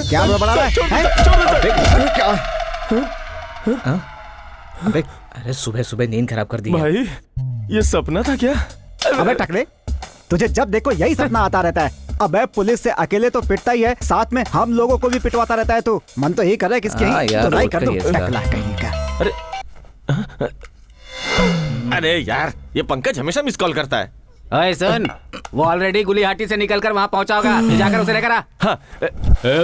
क्या बड़ा है? अबे अरे सुबह सुबह नींद खराब कर दी भाई ये सपना था क्या? अबे टकले, तुझे जब देखो यही सपना आता रहता है। अबे पुलिस से अकेले तो पिटता ही है, साथ में हम लोगों को भी पिटवाता रहता है। तू मन तो यही कर रहा है किसकी धुलाई कर दो। टकला कहीं का। अरे यार ये पंकज हमेशा मिस कॉल करता है। अरे सुन, वो ऑलरेडी गुलिहाटी से निकलकर वहाँ पहुँचा होगा, जाकर उसे लेकर आ। हाँ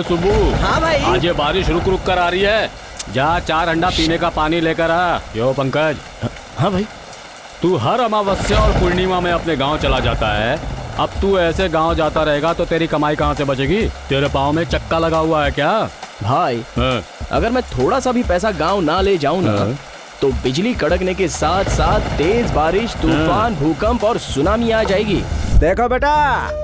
सुबू। हाँ भाई। आज ये बारिश रुक रुक कर आ रही है, जा 4 अंडा पीने का पानी लेकर आ। यो पंकज। हाँ भाई। तू हर अमावस्या और पूर्णिमा में अपने गांव चला जाता है। अब तू ऐसे गांव जाता रहेगा तो तेरी कमाई कहाँ से बचेगी? तेरे पाँव में चक्का लगा हुआ है क्या? भाई अगर मैं थोड़ा सा भी पैसा गांव ना ले जाऊं ना तो बिजली कड़कने के साथ साथ तेज बारिश, तूफान, भूकंप और सुनामी आ जाएगी। देखो बेटा,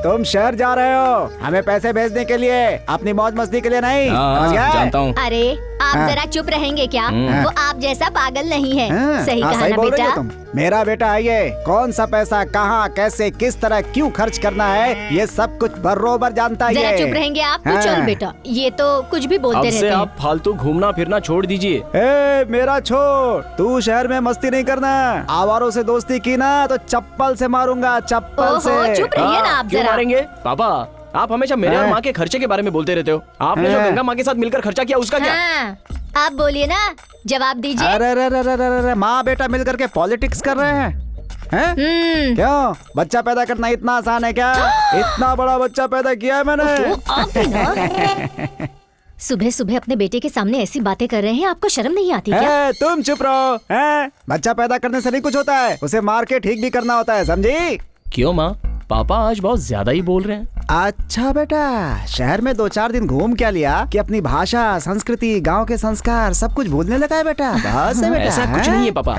तुम शहर जा रहे हो हमें पैसे भेजने के लिए, अपनी मौज मस्ती के लिए नहीं। जानता हूँ। अरे आप जरा चुप रहेंगे क्या? वो आप जैसा पागल नहीं है। सही कहा ना बोल रही हो बेटा। तुम। मेरा बेटा है ये, कौन सा पैसा कहाँ कैसे किस तरह क्यों खर्च करना है ये सब कुछ बरोबर जानता है। जरा चुप रहेंगे आप? तो चल बेटा, ये तो कुछ भी बोलते रहते हैं। आप फालतू घूमना फिरना छोड़ दीजिए। ए मेरा छोड़, तू शहर में मस्ती नहीं करना। आवारों से दोस्ती की ना तो चप्पल से मारूंगा, चप्पल से। चुप रहिए ना आप क्यों जरा। मारेंगे? पापा आप हमेशा मेरे और माँ के खर्चे के बारे में बोलते रहते हो। आपने जो गंगा माँ के साथ मिलकर खर्चा किया उसका क्या? आप बोलिए ना, जवाब दीजिए। अरे माँ बेटा मिलकर के पॉलिटिक्स कर रहे हैं? क्यों? बच्चा पैदा करना इतना आसान है क्या? इतना बड़ा बच्चा पैदा किया है मैंने। सुबह सुबह अपने बेटे के सामने ऐसी बातें कर रहे हैं, आपको शर्म नहीं आती क्या? तुम चुप रहो। बच्चा पैदा करने से नहीं कुछ होता है, उसे मार के ठीक भी करना होता है, समझी? क्यों माँ? पापा आज बहुत ज्यादा ही बोल रहे हैं। अच्छा बेटा, शहर में 2-4 दिन घूम क्या लिया कि अपनी भाषा, संस्कृति, गांव के संस्कार सब कुछ भूलने लगा है बेटा? बस है बेटा। ऐसा कुछ नहीं है पापा।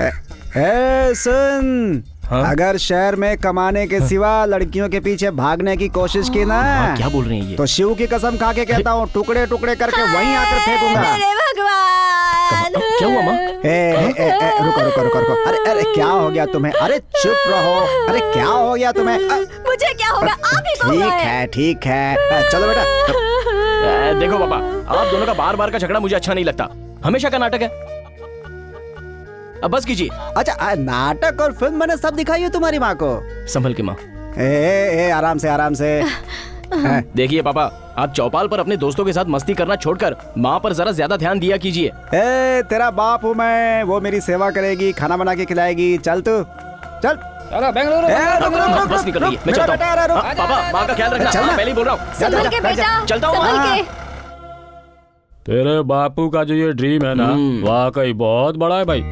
सुन, अगर शहर में कमाने के सिवा लड़कियों के पीछे भागने की कोशिश की ना, क्या बोल रहे हैं ये? तो शिव की कसम खा के कहता हूँ टुकड़े टुकड़े करके वहीं आकर फेंकूंगा। अरे भगवान! क्या हुआ माँ? रुको। अरे क्या हो गया तुम्हें? अरे चुप रहो। अरे क्या हो गया तुम्हें? मुझे क्या होगा? आप ही को ठीक है चलो बेटा। देखो पापा, आप दोनों का बार बार का झगड़ा मुझे अच्छा नहीं लगता। हमेशा का नाटक है, अब बस कीजिए। अच्छा नाटक और फिल्म मैंने सब दिखाई है तुम्हारी माँ को। संभल के माँ। आराम से। देखिए पापा, आप चौपाल पर अपने दोस्तों के साथ मस्ती करना छोड़कर माँ पर जरा ज्यादा ध्यान दिया कीजिए। तेरा बाप हूँ मैं, वो मेरी सेवा करेगी, खाना बना के खिलाएगी। चल तू चल। बेंगलुरु बस निकल रही है, मैं चलता हूँ। पापा माँ का ख्याल रखना, पहले ही बोल रहा हूँ। संभल के बेटा, चलता हूँ। संभल के। तेरे बापू का जो ये ड्रीम है ना, वाकई बहुत बड़ा है भाई।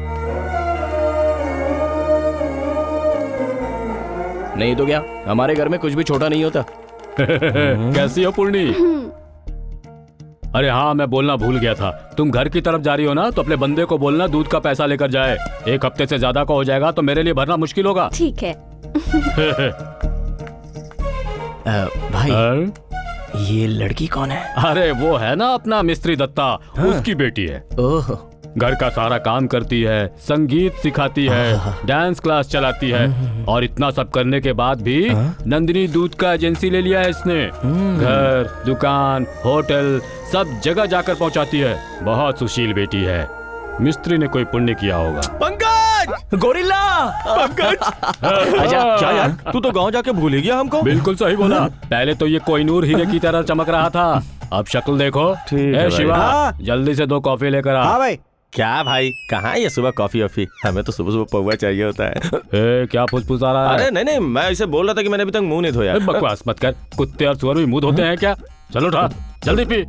नहीं तो क्या, हमारे घर में कुछ भी छोटा नहीं होता। कैसी हो पूर्णी? अरे हाँ, मैं बोलना भूल गया था। तुम घर की तरफ जा रही हो ना, तो अपने बंदे को बोलना दूध का पैसा लेकर जाए। 1 हफ्ते से ज्यादा का हो जाएगा तो मेरे लिए भरना मुश्किल होगा। ठीक है। भाई ये लड़की कौन है? अरे वो है ना अपना मिस्त्री दत्ता, उसकी बेटी है। ओह, घर का सारा काम करती है, संगीत सिखाती है, डांस क्लास चलाती है, और इतना सब करने के बाद भी नंदिनी दूध का एजेंसी ले लिया है इसने। घर, दुकान, होटल सब जगह जाकर पहुंचाती है। बहुत सुशील बेटी है। मिस्त्री ने कोई पुण्य किया होगा। पंकज! गोरिल्ला! पंकज! क्या यार, तू तो गांव जाके भूल ही गया हमको। बिल्कुल सही बोला। पहले तो ये कोहिनूर हीरे की तरह चमक रहा था, अब शक्ल देखो। शिवा, जल्दी से 2 कॉफी लेकर आ। हाँ भाई। क्या भाई, कहाँ ये सुबह कॉफी वॉफी? हमें तो सुबह सुबह पौवा चाहिए होता है। क्या फुसफुस आ रहा है? अरे नहीं, मैं इसे बोल रहा था कि मैंने अभी तक मुंह नहीं धोया। बकवास मत कर, कुत्ते और सुअर भी मुंह धोते हैं क्या? चलो उठा, जल्दी पी।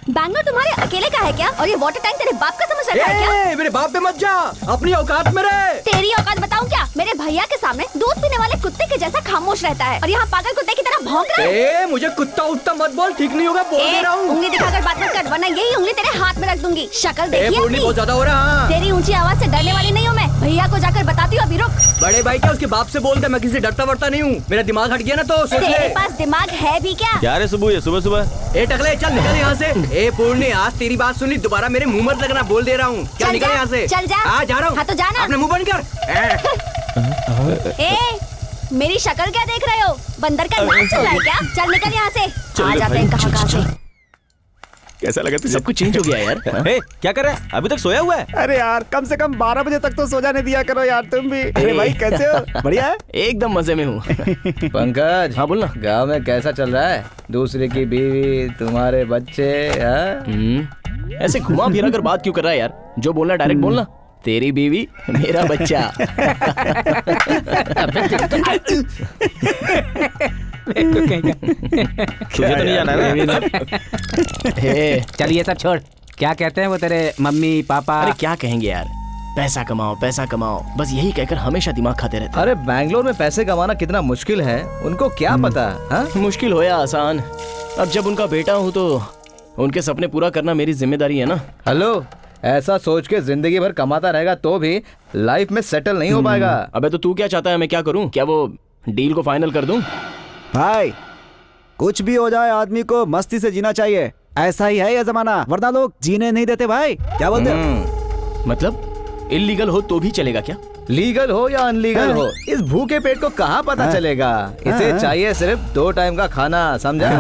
बैंगलोर तुम्हारे अकेले का है क्या? और ये वाटर टैंक तेरे बाप का समझ रहा है क्या? मेरे बाप पे मत जा, अपनी औकात में रह। तेरी औकात बताऊं क्या? मेरे भैया के सामने दूध पीने वाले कुत्ते के जैसा खामोश रहता है, और यहाँ पागल कुत्ते की तरह भौंक रहा है। मुझे कुत्ता उत्ता मत बोल, ठीक नहीं होगा, बोल दे रहा हूँ। उंगली दिखाकर बात मत कर, वरना यही उंगली तेरे हाथ में रख दूंगी। शक्ल देखिए अपनी। बहुत ज्यादा हो रहा। तेरी ऊंची आवाज से डरने वाली नहीं हूँ मैं। भैया को जाकर बताती हूँ, अभी रुक। बड़े भाई क्या उसके बाप से बोल दे, मैं किसी डरता वरता नहीं हूँ। मेरा दिमाग हट गया ना तो सोच ले। तेरे पास दिमाग है भी क्या? क्या रे सुबह, ये सुबह सुबह? ए टकले, चल निकल यहाँ से। ए पूर्णी, आज तेरी बात सुनी, दोबारा मेरे मुंह मत लगना, बोल दे रहा हूँ। क्या निकल यहाँ से? चल जा। जा रहा हूँ। हाँ तो जाना। अपना मुंह बंद कर। मेरी शक्ल क्या देख रहे हो? बंदर का नाच चल रहा है क्या? चल निकल यहाँ से। आ जाते हैं कहाँ से। कैसा लगा तुझे? सब कुछ चेंज हो गया यार। ए, क्या कर रहा है? अभी तक सोया हुआ है? अरे यार कम से कम 12 बजे तक तो सो जाने दिया करो यार तुम भी। अरे भाई कैसे हो? बढ़िया है? एकदम मजे में हूँ। पंकज, हाँ बोलना। गांव में कैसा चल रहा है? दूसरे की बीवी, तुम्हारे बच्चे, हाँ? ऐसे घुमा फिरा कर बात क्यों कर रहा है यार? जो बोलना डायरेक्ट बोलना। तेरी बीवी, मेरा बच्चा। तुझे तो नहीं जाना ना? चलिए सब छोड़। क्या कहते हैं वो तेरे मम्मी पापा? अरे क्या कहेंगे यार, पैसा कमाओ, बस यही कहकर हमेशा दिमाग खाते रहते हैं। अरे बैंगलोर में पैसे कमाना कितना मुश्किल है, उनको क्या पता? हाँ? मुश्किल हो या आसान, अब जब उनका बेटा हूँ तो उनके सपने पूरा करना मेरी जिम्मेदारी है ना। हेलो, ऐसा सोच के जिंदगी भर कमाता रहेगा तो भी लाइफ में सेटल नहीं हो पाएगा। अबे तो तू क्या चाहता है मैं क्या करूँ? क्या वो डील को फाइनल कर दूं? भाई कुछ भी हो जाए आदमी को मस्ती से जीना चाहिए, ऐसा ही है ये जमाना, वरना लोग जीने नहीं देते भाई। क्या बोलते हो? मतलब इलीगल हो तो भी चलेगा क्या? लीगल हो या अनलीगल हो, इस भूखे पेट को कहाँ पता चलेगा? इसे चाहिए सिर्फ 2 टाइम का खाना, समझा?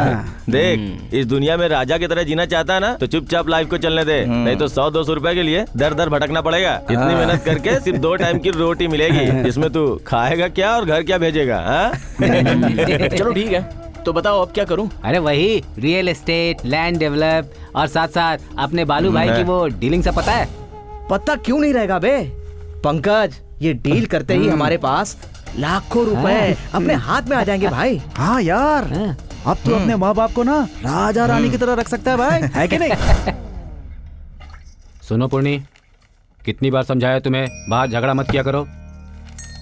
देख, इस दुनिया में राजा की तरह जीना चाहता है ना, तो चुपचाप लाइफ को चलने दे, नहीं तो 100-200 रुपए के लिए दर दर भटकना पड़ेगा। इतनी मेहनत करके सिर्फ 2 टाइम की रोटी मिलेगी, इसमें तू खाएगा क्या और घर क्या भेजेगा? चलो ठीक है, तो बताओ अब क्या करूं? अरे वही रियल एस्टेट, लैंड डेवलप और साथ साथ अपने बालू भाई की वो डीलिंग सब पता है? पता क्यों नहीं रहेगा बे? पंकज, ये डील करते ही हमारे पास लाखों रुपए अपने हाथ में आ जाएंगे भाई। हाँ यार, अब तो अपने माँ बाप को ना राजा रानी की तरह रख सकता है भाई, है कि नहीं? सुनो पूर्णी, कितनी बार समझाया तुम्हें बाहर झगड़ा मत किया करो।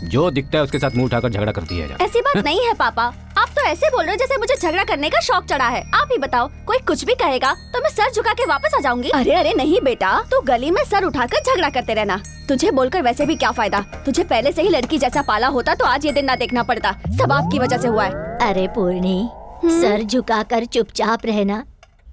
जो दिखता है उसके साथ मुंह उठाकर झगड़ा करती है। ऐसी बात नहीं है पापा, आप तो ऐसे बोल रहे हो जैसे मुझे झगड़ा करने का शौक चढ़ा है। आप ही बताओ, कोई कुछ भी कहेगा तो मैं सर झुका के वापस आ जाऊंगी। अरे अरे नहीं बेटा, तू गली में सर उठाकर झगड़ा करते रहना। तुझे बोलकर वैसे भी क्या फायदा, तुझे पहले से ही लड़की जैसा पाला होता तो आज ये दिन ना देखना पड़ता। सब आपकी वजह से हुआ है। अरे पूर्णी, सर झुकाकर चुपचाप रहना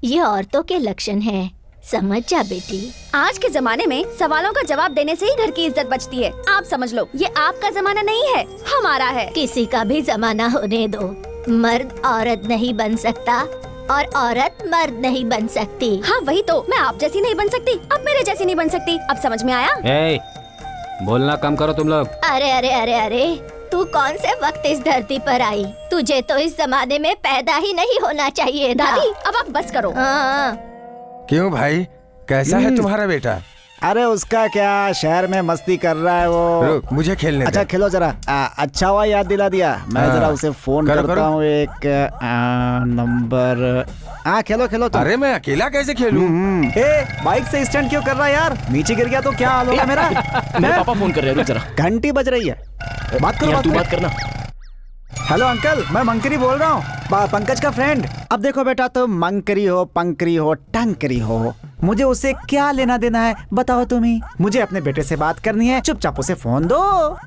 ये औरतों के लक्षण हैं, समझ जा बेटी। आज के जमाने में सवालों का जवाब देने से ही घर की इज्जत बचती है। आप समझ लो, ये आपका जमाना नहीं है, हमारा है। किसी का भी जमाना होने दो, मर्द औरत नहीं बन सकता और औरत मर्द नहीं बन सकती। हाँ वही तो, मैं आप जैसी नहीं बन सकती, अब मेरे जैसी नहीं बन सकती। अब समझ में आया? ए, बोलना कम करो तुम लोग। अरे अरे अरे अरे, तू कौन से वक्त इस धरती पर आई? तुझे तो इस जमाने में पैदा ही नहीं होना चाहिए था। दादी अब आप बस करो। हाँ। क्यों भाई, कैसा है तुम्हारा बेटा? अरे उसका क्या, शहर में मस्ती कर रहा है वो। रुक, मुझे खेलने दे। अच्छा खेलो जरा। अच्छा हुआ याद दिला दिया, मैं जरा उसे फोन करता हूँ। एक नंबर। हाँ खेलो खेलो तुम। अरे मैं अकेला कैसे खेलूं? बाइक से स्टंट क्यों कर रहा है यार? नीचे गिर गया तो क्या हाल होगा मेरा? मेरे पापा फोन कर रहे हैं, रुक जरा। घंटी बज रही है, बात करो। यार तू बात करना। हेलो अंकल, मैं मंकरी बोल रहा हूँ, पंकज का फ्रेंड। अब देखो बेटा, तुम मंकरी हो, पंकरी हो, टंकरी हो, मुझे उससे क्या लेना देना है बताओ तुम ही। मुझे अपने बेटे से बात करनी है, चुपचाप उसे फोन दो।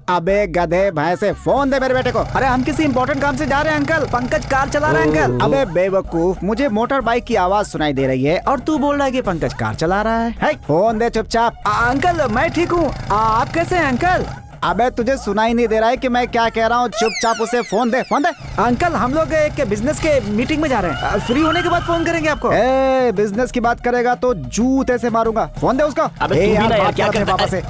अबे गधे भैंसे, फोन दे मेरे बेटे को। अरे हम किसी इंपॉर्टेंट काम से जा रहे हैं अंकल, पंकज कार चला रहा है अंकल। अबे बेवकूफ, मुझे मोटर बाइक की आवाज सुनाई दे रही है और तू बोल रहा है कि पंकज कार चला रहा है। फोन दे चुपचाप। अंकल मैं ठीक हूँ, आप कैसे हैं अंकल? अबे तुझे सुनाई नहीं दे रहा है कि मैं क्या कह रहा हूँ? चुपचाप उसे फोन दे, फोन दे। अंकल हम लोग एक बिजनेस के मीटिंग में जा रहे हैं, फ्री होने के बाद फोन करेंगे आपको। बिजनेस की बात करेगा तो जूते से मारूंगा, फोन दे उसको। अबे तू भी ना यार, क्या करता पापा से?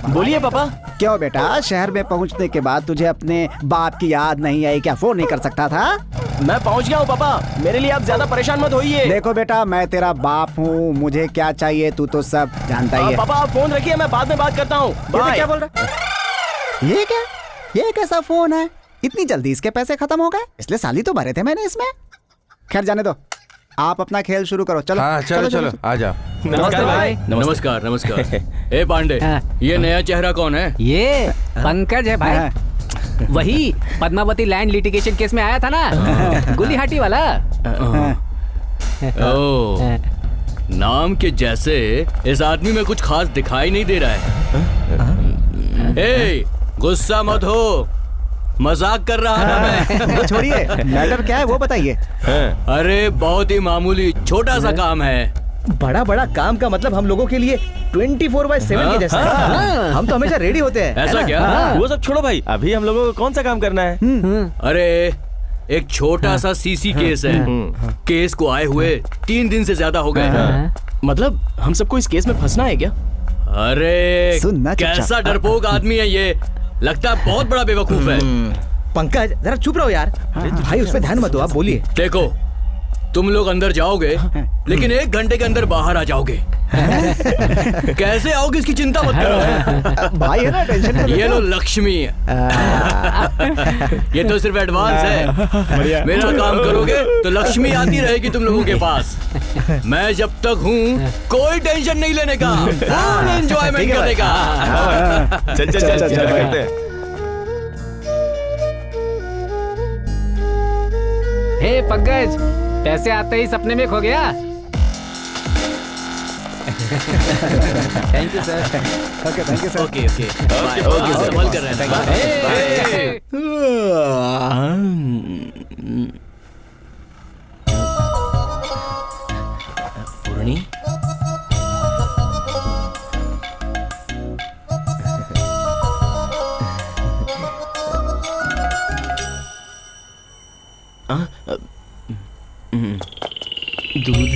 बोलिए पापा। क्यों बेटा, शहर में पहुँचने के बाद तुझे अपने बाप की याद नहीं आई क्या? फोन नहीं कर सकता था? मैं पहुंच गया हूँ पापा, मेरे लिए आप ज्यादा परेशान मत होइए। देखो बेटा, मैं तेरा बाप हूँ, मुझे क्या चाहिए तू तो सब जानता ही है। पापा आप फोन रखिए, मैं बाद में बात करता हूँ। क्या बोल रहा है? ये क्या, ये कैसा फोन है? इतनी जल्दी इसके पैसे खत्म हो गए? इसलिए साली तो भरे थे मैंने इसमें। खैर जाने दो, आप अपना खेल शुरू करो। चलो हाँ चलो चलो, आ जाओ। नमस्कार भाई। नमस्कार नमस्कार। ए पांडे, ये नया चेहरा कौन है? ये पंकज है भाई, वही पद्मावती लैंड लिटिगेशन केस में आया था ना, गुलिहाटी वाला। ओह, नाम के जैसे इस आदमी में कुछ खास दिखाई नहीं दे रहा है। ए, गुस्सा मत हो, मजाक कर रहा था मैं। वो छोड़िए, मैटर क्या है वो बताइए। अरे बहुत ही मामूली छोटा सा काम है। बड़ा बड़ा काम का मतलब हम लोगों के लिए 24/7 के जैसा। हम तो हमेशा रेडी होते हैं। ऐसा क्या? वो सब छोड़ो भाई, अभी हम लोगों को कौन सा काम करना है? अरे एक छोटा सा सीसी केस है। केस को आए हुए 3 दिन से ज्यादा हो गए। मतलब हम सबको इस केस में फंसना है क्या? अरे कैसा डरपोक आदमी है ये, लगता है बहुत बड़ा बेवकूफ है। पंकज जरा चुप रहो यार। भाई उस पर ध्यान मत दो, आप बोलिए। देखो तुम लोग अंदर जाओगे लेकिन 1 घंटे के अंदर बाहर आ जाओगे। कैसे आओगे इसकी चिंता मत करो। भाई है ना, टेंशन मत लो। ये लो लक्ष्मी। ये तो सिर्फ एडवांस है। मेरा काम करोगे तो लक्ष्मी आती रहेगी तुम लोगों के पास। मैं जब तक हूँ कोई टेंशन नहीं लेने का, फुल एंजॉयमेंट करने का। चल चल चल चल बैठते हैं। हे पंकज, पैसे आते ही सपने में खो गया। Thank you sir. Okay thank you sir. Okay okay संभाल कर रहे हैं। पूर्णी, दूध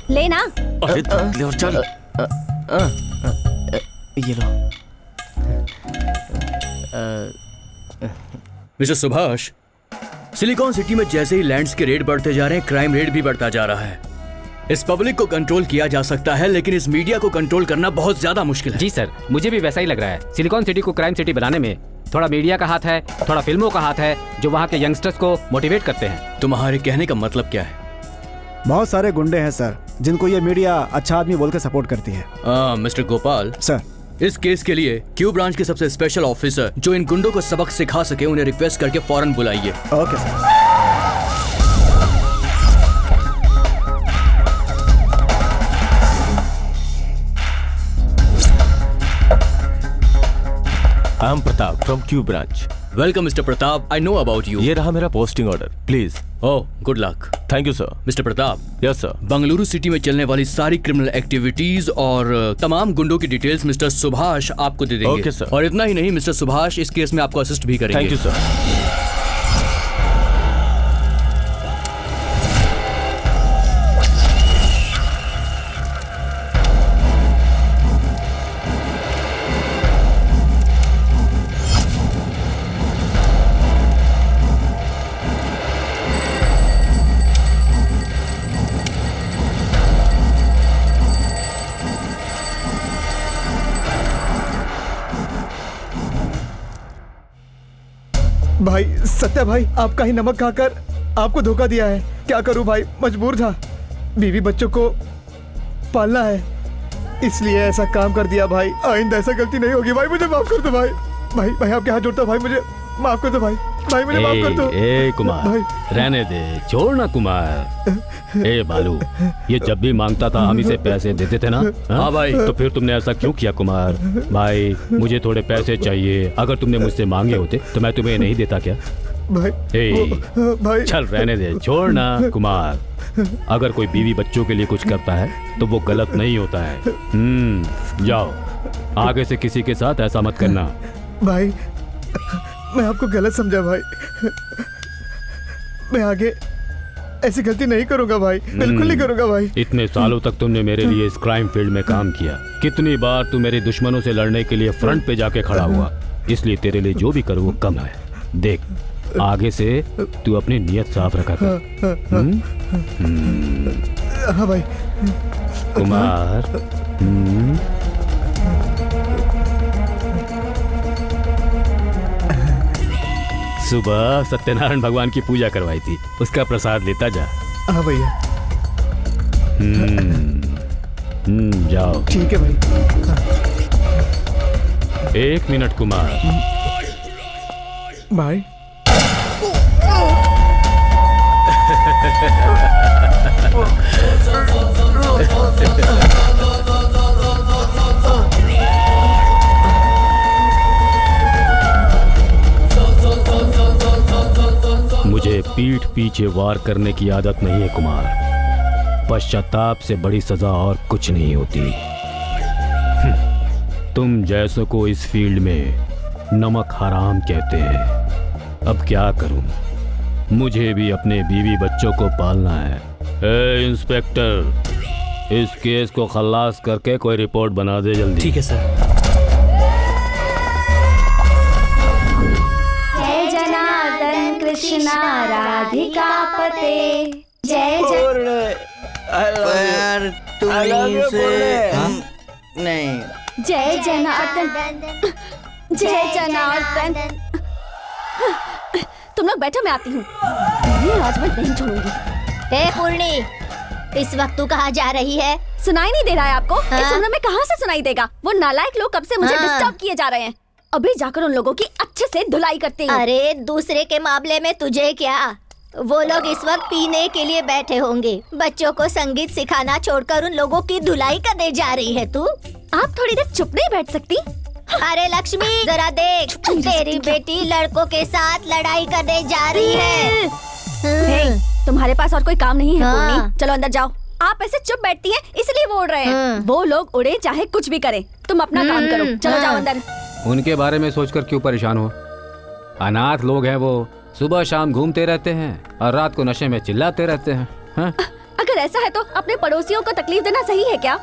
लेना। ले और चल। ये लो। मिस्टर सुभाष, सिलिकॉन सिटी में जैसे ही लैंड्स के रेट बढ़ते जा रहे हैं, क्राइम रेट भी बढ़ता जा रहा है। इस पब्लिक को कंट्रोल किया जा सकता है लेकिन इस मीडिया को कंट्रोल करना बहुत ज्यादा मुश्किल है। जी सर, मुझे भी वैसा ही लग रहा है। सिलिकॉन सिटी को क्राइम सिटी बनाने में थोड़ा मीडिया का हाथ है, थोड़ा फिल्मों का हाथ है, जो वहाँ के यंगस्टर्स को मोटिवेट करते हैं। तुम्हारे कहने का मतलब क्या है? बहुत सारे गुंडे हैं सर, जिनको ये मीडिया अच्छा आदमी बोल के सपोर्ट करती है। मिस्टर गोपाल सर, इस केस के लिए क्यू ब्रांच के सबसे स्पेशल ऑफिसर जो इन गुंडों को सबक सिखा सके, उन्हें रिक्वेस्ट करके फौरन बुलाइए। Okay sir. I am Pratap from Q branch. Welcome mister Pratap, I know about you. ये रहा मेरा posting order, please. Oh good luck. Thank you sir. Mister Pratap, yes sir. Bengaluru city में चलने वाली सारी क्रिमिनल एक्टिविटीज और तमाम गुंडों की डिटेल्स मिस्टर सुभाष आपको दे देंगे। Okay sir. और इतना ही नहीं, मिस्टर सुभाष इस केस में आपको असिस्ट भी करेंगे। Thank you sir. भाई सत्या भाई, आपका ही नमक खाकर आपको धोखा दिया है। क्या करूं भाई, मजबूर था। बीवी बच्चों को पालना है, इसलिए ऐसा काम कर दिया भाई। आइंदा ऐसा गलती नहीं होगी भाई, मुझे माफ कर दो भाई। भाई भाई आपके हाथ जोड़ता भाई, मुझे माफ कर दो भाई। भाई मुझे माफ कर दो। ए कुमार भाई, रहने दे, छोड़ ना कुमार। ए बालू, ये जब भी मांगता था हम इसे पैसे देते थे ना। हाँ भाई। तो फिर तुमने ऐसा क्यों किया कुमार? भाई मुझे थोड़े पैसे चाहिए, अगर तुमने मुझसे मांगे होते तो मैं तुम्हें नहीं देता क्या? भाई भाई चल रहने दे, छोड़ ना कुमार। अगर कोई बीवी बच्चों के लिए कुछ करता है तो वो गलत नहीं होता है। जाओ, आगे से किसी के साथ ऐसा मत करना। भाई मैं आपको गलत समझा भाई, मैं आगे ऐसी गलती नहीं करूंगा भाई, बिल्कुल नहीं करूंगा भाई। इतने सालों तक तुमने मेरे लिए इस क्राइम फील्ड में काम किया, कितनी बार तू मेरे दुश्मनों से लड़ने के लिए फ्रंट पे जाके खड़ा हुआ, इसलिए तेरे लिए जो भी करूँ वो कम है। देख, आगे से तू अपनी नियत साफ रखा कर। हाँ भाई। कुमार, सुबह सत्यनारायण भगवान की पूजा करवाई थी, उसका प्रसाद लेता जा। हाँ भैया। जाओ। ठीक है भाई। 1 मिनट कुमार। भाई मुझे पीठ पीछे वार करने की आदत नहीं है कुमार। पश्चाताप से बड़ी सजा और कुछ नहीं होती। तुम जैसों को इस फील्ड में नमक हराम कहते हैं। अब क्या करूं, मुझे भी अपने बीवी बच्चों को पालना है। ए इंस्पेक्टर, इस केस को खल्लास करके कोई रिपोर्ट बना दे जल्दी। ठीक है सर। जय जनार्दन कृष्णा राधिका पते, जय नहीं, जय जनार्दन, जय जनार्दन। तुम लोग बैठो, मैं आती हूँ। आज मैं नहीं छोड़ूंगी। हे पूर्णी, इस वक्त तू कहाँ जा रही है? सुनाई नहीं दे रहा है आपको? हाँ? इस उम्र में कहाँ से सुनाई देगा? वो नालायक लोग कब से मुझे हाँ? डिस्टर्ब किए जा रहे हैं। अभी जाकर उन लोगों की अच्छे से धुलाई करती हूँ। अरे दूसरे के मामले में तुझे क्या? वो लोग इस वक्त पीने के लिए बैठे होंगे। बच्चों को संगीत सिखाना छोड़कर उन लोगों की धुलाई करने जा रही है तू? आप थोड़ी देर चुप नहीं बैठ सकती? अरे लक्ष्मी, जरा देख, तेरी बेटी लड़कों के साथ लड़ाई करने जा रही है। हे, तुम्हारे पास और कोई काम नहीं है? हाँ। पूर्णी, चलो अंदर जाओ। आप ऐसे चुप बैठती हैं, इसलिए वो उड़ रहे हैं। वो लोग उड़े चाहे कुछ भी करें, तुम अपना काम करो। चलो जाओ अंदर। उनके बारे में सोचकर क्यों परेशान हो? अनाथ लोग हैं वो, सुबह शाम घूमते रहते हैं और रात को नशे में चिल्लाते रहते हैं। हाँ? अगर ऐसा है तो अपने पड़ोसियों को तकलीफ देना सही है क्या?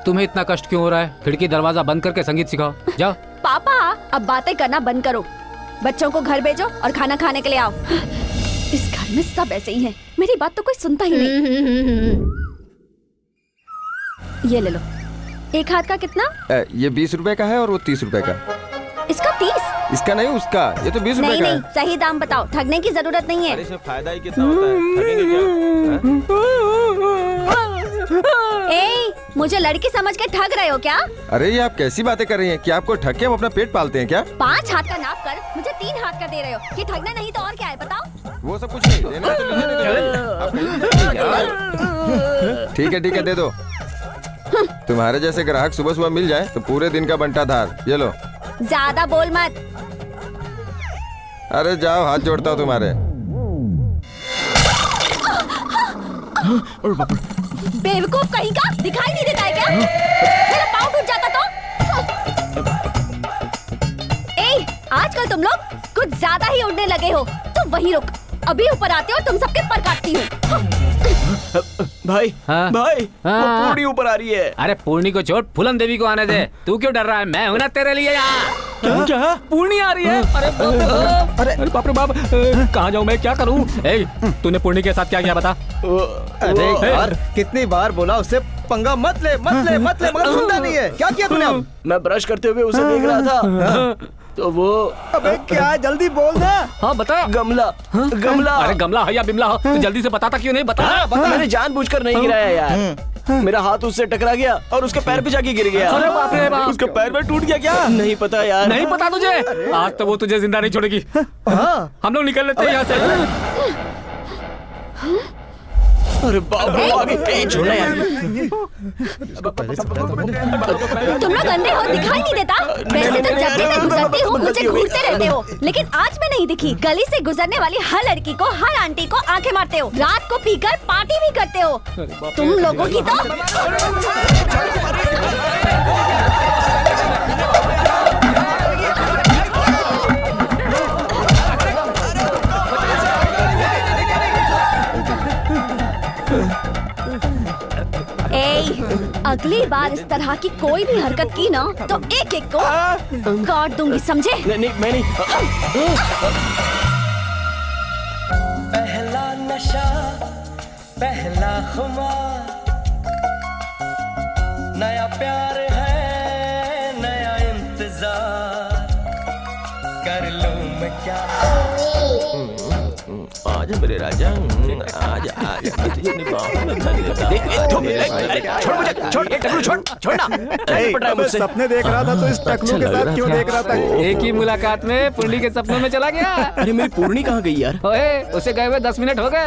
तुम्हें इतना कष्ट क्यों हो रहा है? खिड़की दरवाजा बंद करके संगीत सिखाओ, जाओ। पापा, अब बातें करना बंद करो। बच्चों को घर भेजो और खाना खाने के लिए आओ। इस घर में सब ऐसे ही हैं। मेरी बात तो कोई सुनता ही नहीं। ये ले लो। एक हाथ का कितना? ये 20 रुपए का है और वो 30 रुपए का। इसका 30? इसका नहीं, उसका। ये तो 20 रुपए नहीं का नहीं, है। सही दाम बताओ, ठगने की जरूरत नहीं है। अरे इसमें फायदा ही कितना होता है, ठगेंगे क्या? ए, मुझे लड़की समझ के ठग रहे हो क्या? अरे ये आप कैसी बातें कर रही हैं? क्या आपको ठग के हम अपना पेट पालते हैं क्या? 5 हाथ का नाप कर मुझे 3 हाथ का दे रहे हो। ये ठगना नहीं तो और क्या है बताओ? वो सब कुछ नहीं, देना तो लीजिए, ठीक है ठीक है, दे दो। तुम्हारे जैसे ग्राहक सुबह सुबह मिल जाए तो पूरे दिन का बंटा धार। ये लो। ज्यादा बोल मत। अरे जाओ, हाथ जोड़ता हूँ तुम्हारे। बेवकूफ कहीं का, दिखाई नहीं देता है क्या? मेरा पाँव टूट जाता तो। ए, आजकल तुम लोग कुछ ज्यादा ही उड़ने लगे हो। तो वहीं रुक, अभी ऊपर आते हो तुम सबके पर काटती हूँ। भाई, हाँ? भाई, हाँ? वो पूर्णी ऊपर आ रही है। अरे पूर्णी को छोड़, फूलन देवी को आने दे। तू क्यों डर रहा है? मैं हूं ना तेरे लिए यहाँ। क्या? पूर्णी आ रही है? अरे बाप रे बाप, कहाँ जाऊँ मैं, क्या करूँ? तूने पूर्णी के साथ क्या किया बता? अरे यार, कितनी बार बोला उसे पंगा मत ले मत ले मत ले, मगर सुनता नहीं है। क्या किया तूने अब? मैं ब्रश करते हुए उसे देख रहा था तो वो। अबे क्या, जल्दी बोल ना। हाँ बता। गमला, गमला। अरे गमला है या बिमला हो, तो जल्दी से बताता क्यों नहीं? बता। मैंने जानबूझकर नहीं गिराया यार। मेरा हाथ उससे टकरा गया और उसके पैर पे जाके गिर गया। अरे बाप रे बाप। उसका पैर में टूट गया क्या? नहीं पता यार। नहीं पता तुझे? आज तो वो तुझे जिंदा नहीं छोड़ेगी। हम लोग निकल लेते हैं यहाँ से। अरे बाप रे, आगे छोड़ना यार। तुम लोग अंधे हो, दिखाई नहीं देता? वैसे तो जब भी मैं गुजरती हूँ मुझे घूरते रहते हो, लेकिन आज मैं नहीं दिखी। गली से गुजरने वाली हर लड़की को, हर आंटी को आंखें मारते हो। रात को पीकर पार्टी भी करते हो। तुम लोगों की तो। अगली बार इस तरह की कोई भी हरकत की ना तो एक एक को काट दूंगी, समझे? नहीं, मैं नहीं। पहला नशा, पहला खुमार, नया प्यार है, नया इंतजार, कर लूं मैं क्या? आजा मेरे राजा, आजा आजा। सपने देख रहा था तो इस टकलू के साथ क्यों देख रहा था? एक ही मुलाकात में पूर्णी के सपनों में चला गया। अरे मेरी पूर्णी कहाँ गई यार? ओए, उसे गए हुए 10 मिनट हो गए।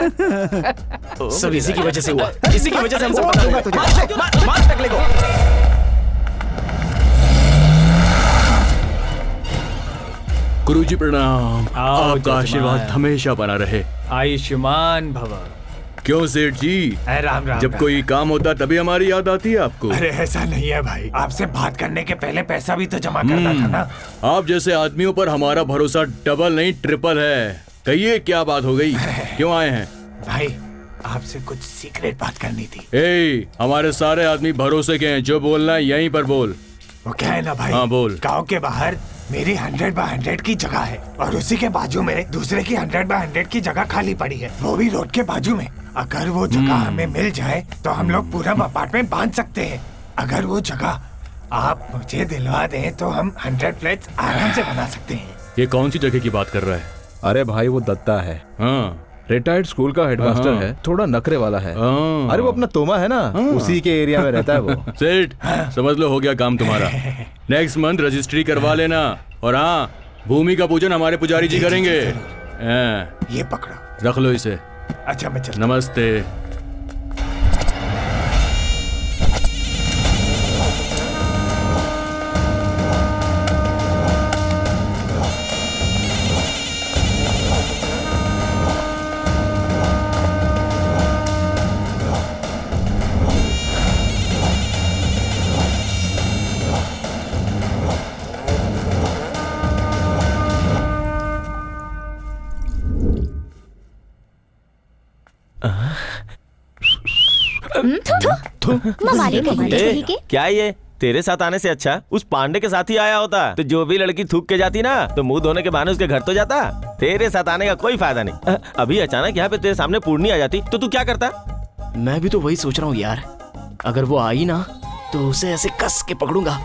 सब इसी की वजह से हुआ, इसी की वजह से हम सब पता लगा। मार टकले को। गुरुजी प्रणाम। आपका आशीर्वाद हमेशा बना रहे। आयुष्मान भव। क्यों सेठ जी? राम राम। जब कोई काम होता तभी हमारी याद आती है आपको? अरे ऐसा नहीं है भाई, आपसे बात करने के पहले पैसा भी तो जमा करना था ना। आप जैसे आदमियों पर हमारा भरोसा डबल नहीं ट्रिपल है। कहिए क्या बात हो गई, क्यों आए हैं? भाई आपसे कुछ सीक्रेट बात करनी थी। ए, हमारे सारे आदमी भरोसे के हैं, जो बोलना है यहीं पर बोल। वो क्या है ना भाई, हाँ बोल। गांव के बाहर मेरी 100x100 की जगह है और उसी के बाजू में दूसरे की 100x100 की जगह खाली पड़ी है, वो भी रोड के बाजू में। अगर वो जगह हमें मिल जाए तो हम लोग पूरा अपार्टमेंट बांध सकते हैं। अगर वो जगह आप मुझे दिलवा दें तो हम 100 फ्लैट्स आराम से बना सकते हैं। ये कौन सी जगह की बात कर रहा है? अरे भाई वो दत्ता है, हाँ रिटायर्ड स्कूल का हेडमास्टर है, थोड़ा नखरे वाला है। अरे वो अपना तोमा है ना, उसी के एरिया में रहता है वो। सेठ समझ लो हो गया काम तुम्हारा। नेक्स्ट मंथ रजिस्ट्री करवा लेना और हाँ भूमि का पूजन हमारे पुजारी जी करेंगे। ये पकड़ो, रख लो इसे। अच्छा मैं चलता। नमस्ते। क्या ये तेरे साथ आने से अच्छा उस पांडे के साथ ही आया होता, तो जो भी लड़की थूक के जाती ना तो मुंह धोने के बहाने उसके घर तो जाता। तेरे साथ आने का कोई फायदा नहीं। अभी अचानक यहाँ पे तेरे सामने पूर्णी आ जाती तो तू क्या करता? मैं भी तो वही सोच रहा हूँ यार, अगर वो आई ना तो उसे ऐसे कस के पकड़ूंगा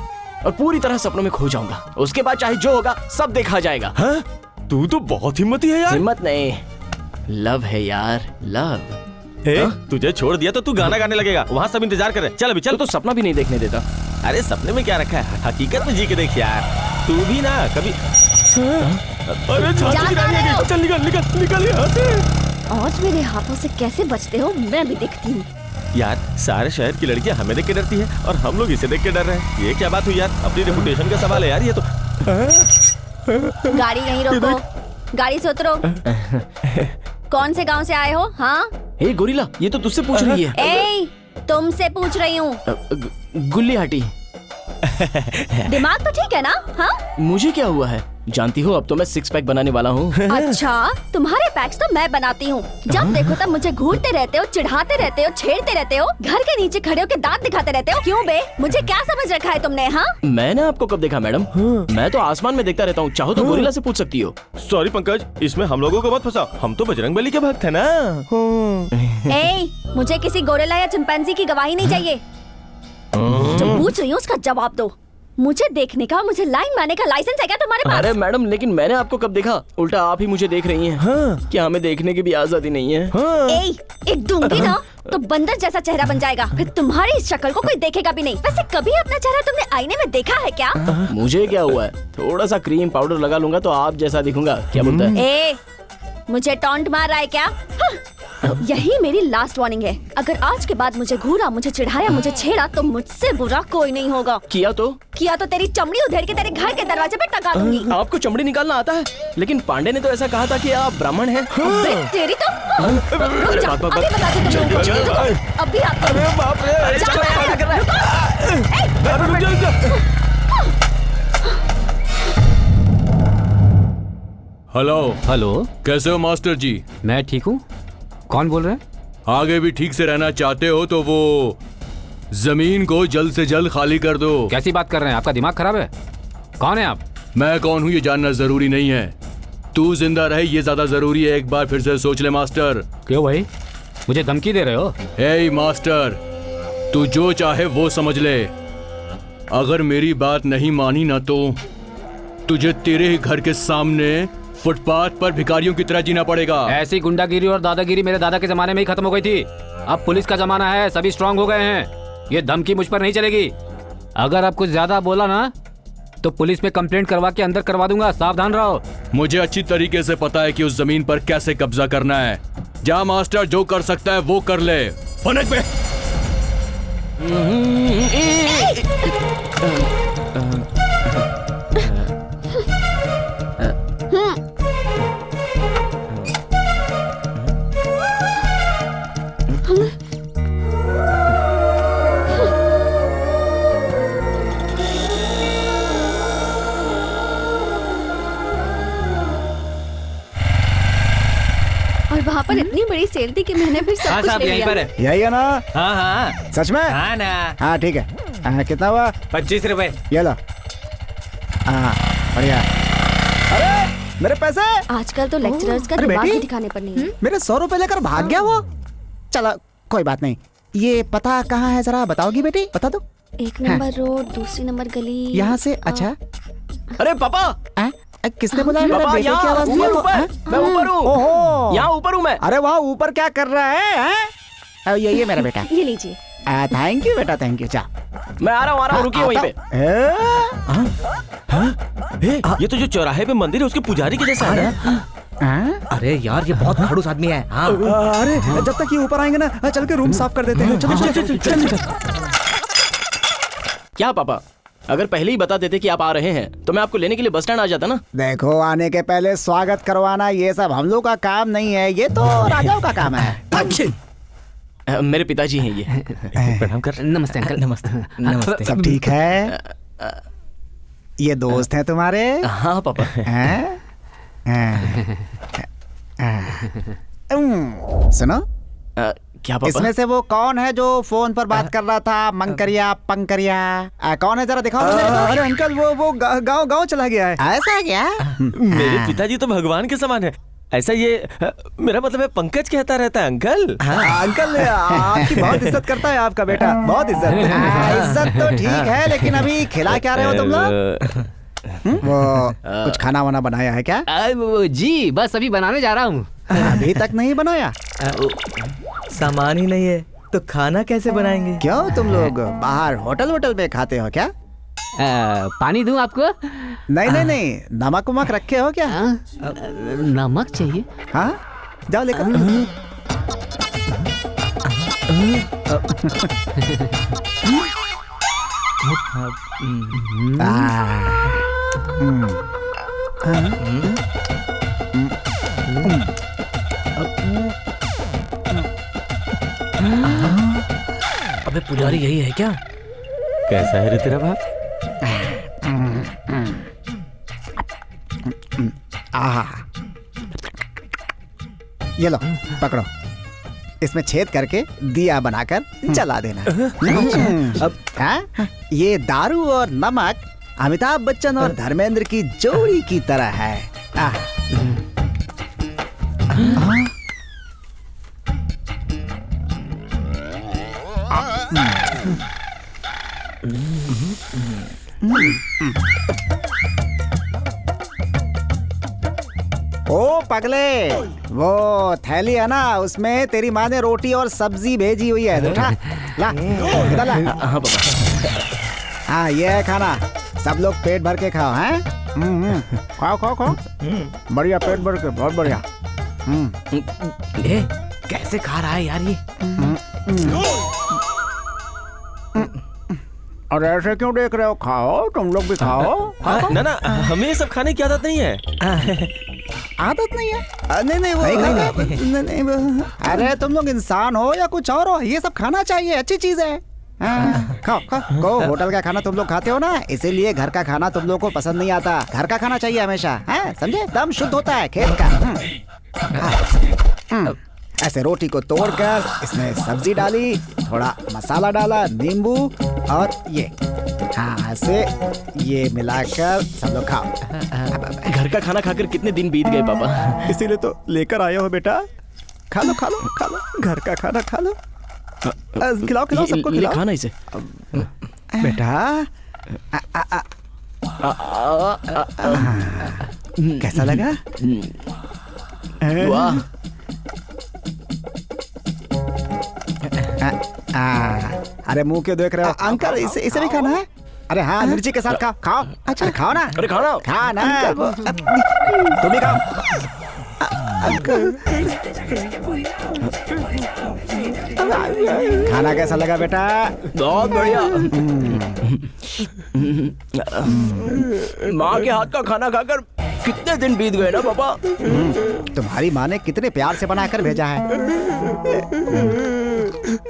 और पूरी तरह सपनों में खो जाऊंगा। उसके बाद चाहे जो होगा सब देखा जाएगा। तू तो बहुत हिम्मती है यार। हिम्मत नहीं, लव है यार, लव। तुझे छोड़ दिया तो तू गाना गाने लगेगा, वहाँ सब इंतजार कर रहे। चल अभी चल। तो सपना भी नहीं देखने देता। अरे सपने में क्या रखा है, हकीकत में जी के देख यार। तू भी ना कभी। अरे चल निकल निकल निकल यहाँ से। आज मेरे हाथों से कैसे बचते हो मैं भी देखती हूँ। यार सारे शहर की लड़कियां हमें देख के डरती है और हम लोग इसे देख के डर रहे हैं। ये क्या बात हुई यार, अपनी रेपुटेशन का सवाल है यार ये तो। गाड़ी यहीं रोको, गाड़ी से उतरो। कौन से गांव से आए हो? हाँ हे गोरिल्ला, ये तो तुझसे पूछ रही है। ए, तुमसे पूछ रही हूँ। गुल्ली हाटी। दिमाग तो ठीक है ना? हाँ मुझे क्या हुआ है जानती हो, अब तो मैं 6 पैक बनाने वाला हूँ। अच्छा तुम्हारे पैक्स तो मैं बनाती हूँ। जब देखो तब मुझे घूरते रहते हो, चिढ़ाते रहते हो, छेड़ते रहते हो, घर के नीचे खड़े होकर दांत दिखाते रहते हो। क्यों बे, मुझे क्या समझ रखा है तुमने? हाँ मैंने आपको कब देखा मैडम? मैं तो आसमान में देखता रहता हूँ, चाहो तो गोरिल्ला से पूछ सकती हो। सॉरी पंकज, इसमें हम लोगों को मत फंसाओ, हम तो बजरंगबली के भक्त है ना। ए, मुझे किसी गोरिल्ला या चिंपैंजी की गवाही नहीं चाहिए। जो पूछ रही हूँ उसका जवाब दो। मुझे देखने का, मुझे लाइन मारने का लाइसेंस है क्या तुम्हारे पास? अरे मैडम, लेकिन मैंने आपको कब देखा? उल्टा आप ही मुझे देख रही हैं। हाँ। क्या हमें देखने की भी आजादी नहीं है? हाँ। एक दूंगी ना तो बंदर जैसा चेहरा बन जाएगा, फिर तुम्हारी इस शक्ल को कोई देखेगा भी नहीं। वैसे कभी अपना चेहरा तुमने आईने में देखा है क्या? मुझे क्या हुआ है, थोड़ा सा क्रीम पाउडर लगा लूंगा तो आप जैसा दिखूंगा। क्या बोलता है? मुझे टॉन्ट मार रहा है क्या? यही मेरी लास्ट वार्निंग है। अगर आज के बाद मुझे घूरा, मुझे चिढ़ाया, मुझे छेड़ा तो मुझसे बुरा कोई नहीं होगा। किया तो तेरी चमड़ी उधेड़ के तेरे घर के दरवाजे पे टंगा दूंगी। आपको चमड़ी निकालना आता है? लेकिन पांडे ने तो ऐसा कहा था कि आप ब्राह्मण हैं। तेरी तो रुक जा, अभी बताती हूँ तुम लोगों को। अभी हेलो हेलो, कैसे हो मास्टर जी? मैं ठीक हूँ। कौन बोल रहे हैं? आगे भी ठीक से रहना चाहते हो तो वो जमीन को जल्द से जल्द खाली कर दो। कैसी बात कर रहे हैं, आपका दिमाग खराब है? कौन है आप? मैं कौन हूँ ये जानना जरूरी नहीं है, तू जिंदा रहे ये ज्यादा जरूरी है। एक बार फिर से सोच ले मास्टर। क्यों भाई, मुझे धमकी दे रहे हो? हे मास्टर, तू जो चाहे वो समझ ले। अगर मेरी बात नहीं मानी ना तो तुझे तेरे ही घर के सामने फुटपाथ पर भिखारियों की तरह जीना पड़ेगा। ऐसी गुंडागिरी और दादागिरी मेरे दादा के जमाने में ही खत्म हो गई थी। अब पुलिस का जमाना है, सभी स्ट्रांग हो गए हैं। ये धमकी मुझ पर नहीं चलेगी। अगर आप कुछ ज्यादा बोला ना तो पुलिस में कंप्लेंट करवा के अंदर करवा दूंगा, सावधान रहो। मुझे अच्छी तरीके से पता है कि उस जमीन पर कैसे कब्जा करना है। जा मास्टर, जो कर सकता है वो कर ले। फनक पे। वहाँ पर इतनी बड़ी सेल थी कि मैंने फिर सब कुछ ले लिया। यही है ना? हाँ हाँ सच में? हाँ ना। हाँ ठीक है। कितना हुआ? 25 रुपए। ये लो। हाँ बढ़िया। अरे मेरे पैसे! आजकल तो लेक्चरर्स का दिमाग ही दिखाने पर नहीं है। मेरे 100 रुपए लेकर भाग गया वो। चलो कोई बात नहीं। ये पता कहाँ है जरा बताओगी बेटी? बता दो। 1 नंबर रोड, दूसरी नंबर गली। यहाँ से? अच्छा। अरे पापा, किसने बोला मेरे बेटे की आवाज? मैं ऊपर हूँ। ओहो, यहाँ ऊपर हूँ मैं। अरे वहाँ ऊपर क्या कर रहा है? ये मेरा बेटा। ये लीजिए। थैंक यू बेटा, थैंक यू। जा मैं आ रहा हूँ, रुकिए वहीं पे। ये तो जो चौराहे पे मंदिर है उसके पुजारी के जैसा है। अरे यार ये बहुत खड़ूस आदमी है। हाँ। अरे जब तक ये ऊपर आएंगे ना, चल के रूम साफ कर देते हैं। चल। क्या पापा, अगर पहले ही बता देते कि आप आ रहे हैं तो मैं आपको लेने के लिए बस स्टैंड आ जाता ना। देखो, आने के पहले स्वागत करवाना ये सब हम लोग का काम नहीं है, ये तो राजाओं का काम है। मेरे पिताजी हैं ये। प्रणाम कर। नमस्ते अंकल। नमस्ते। सब ठीक है? ये दोस्त हैं तुम्हारे? हाँ पापा। सुनो, क्या पापा? इसमें से वो कौन है जो फोन पर बात कर रहा था? मंकरिया पंकरिया कौन है, जरा दिखाओ मुझे। अरे अंकल वो गाँव चला गया है। ऐसा क्या? मेरे पिताजी तो भगवान के समान है। ऐसा ये मेरा मतलब है पंकज कहता रहता है अंकल। अंकल आपकी बहुत इज्जत करता है आपका बेटा, बहुत इज्जत। इज्जत तो ठीक है, लेकिन अभी खिला क्या रहे हो तुम लोग? वो कुछ खाना वाना बनाया है क्या? जी बस अभी बनाने जा रहा हूँ। अभी तक नहीं बनाया? सामान ही नहीं है तो खाना कैसे बनाएंगे? क्यों तुम लोग बाहर होटल में खाते हो क्या? पानी दूं आपको? नहीं, नमक वमक रखे हो क्या? नमक चाहिए? हाँ जाओ लेकर। अबे पुजारी यही है क्या? कैसा है रे तेरा बाप? ये लो पकड़ो, इसमें छेद करके दिया बनाकर जला देना। अब ये दारू और नमक अमिताभ बच्चन और धर्मेंद्र की जोड़ी की तरह है। ओ पगले, वो थैली है ना, उसमें तेरी माँ ने रोटी और सब्जी भेजी हुई है। उठा ला, इधर ला। हाँ पापा। हाँ ये है खाना, सब लोग पेट भर के खाओ। हैं? खाओ। बढ़िया, पेट भर के, बहुत बढ़िया। कैसे खा रहा है यार ये? और ऐसे क्यों देख रहे हो? खाओ, तुम लोग भी खाओ। ना हमें ये सब खाने की आदत नहीं है। आदत नहीं है? नहीं वो। अरे तुम लोग इंसान हो या कुछ और हो, ये सब खाना चाहिए, अच्छी चीज है। खाओ। होटल का खाना तुम लोग खाते हो ना, इसीलिए घर का खाना तुम लोग को पसंद नहीं आता। घर का खाना चाहिए हमेशा, समझे? दम शुद्ध होता है खेत का। ऐसे रोटी को तोड़कर इसमें सब्जी डाली, थोड़ा मसाला डाला, नींबू और ये, ऐसे ये मिलाकर सब लोग खाओ। घर का खाना खाकर कितने दिन बीत गए पापा। इसीलिए तो लेकर आए हो बेटा। खा लो, घर का खाना खा लो। खिलाओ सबको, खिलाओ। खाना इसे बेटा। कैसा लगा? वाह। अरे मुंह क्यों देख रहे हो? अंकल इसे भी खाना है? अरे हाँ, मिर्ची के साथ खाओ। अच्छा खाओ ना। अरे खाना तुम भी खाओ। खाना कैसा लगा बेटा? बहुत बढ़िया। माँ के हाथ का खाना खाकर कितने दिन बीत गए ना पापा। तुम्हारी माँ ने कितने प्यार से बनाकर भेजा है।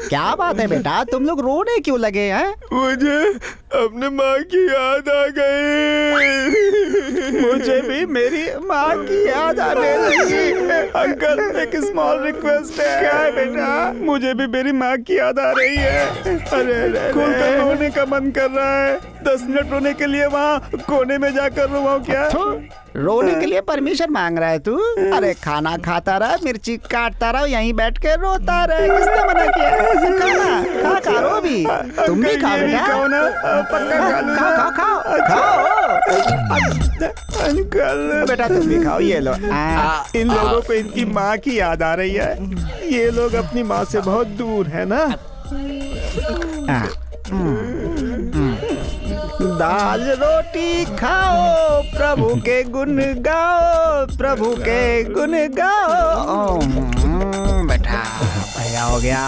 क्या बात है बेटा, तुम लोग रोने क्यों लगे हैं? मुझे अपने माँ की याद आ गई। मुझे भी मेरी माँ की याद आने लगी। अंकल एक स्मॉल रिक्वेस्ट है। क्या है बेटा? मुझे भी मेरी माँ की याद आ रही है। अरे खोलकर रोने का मन कर रहा है। 10 मिनट रोने के लिए वहाँ कोने में जाकर रोवाऊं क्या? रोने के लिए परमिशन मांग रहा है तू? अरे खाना खाता रहा, मिर्ची काटता रहा, यहीं बैठ के रोता रहे। किसने मना किया? खा रो भी। तुम भी खाओ बेटा। खाओ। अंकल बेटा तुम भी खाओ। ये लो। इन लोगों को इनकी माँ की याद आ रही है। ये लोग अपनी माँ से बहुत दूर है ना। दाल रोटी खाओ, प्रभु के गुण गाओ, प्रभु के गुण गाओ। बेटा भैया हो गया।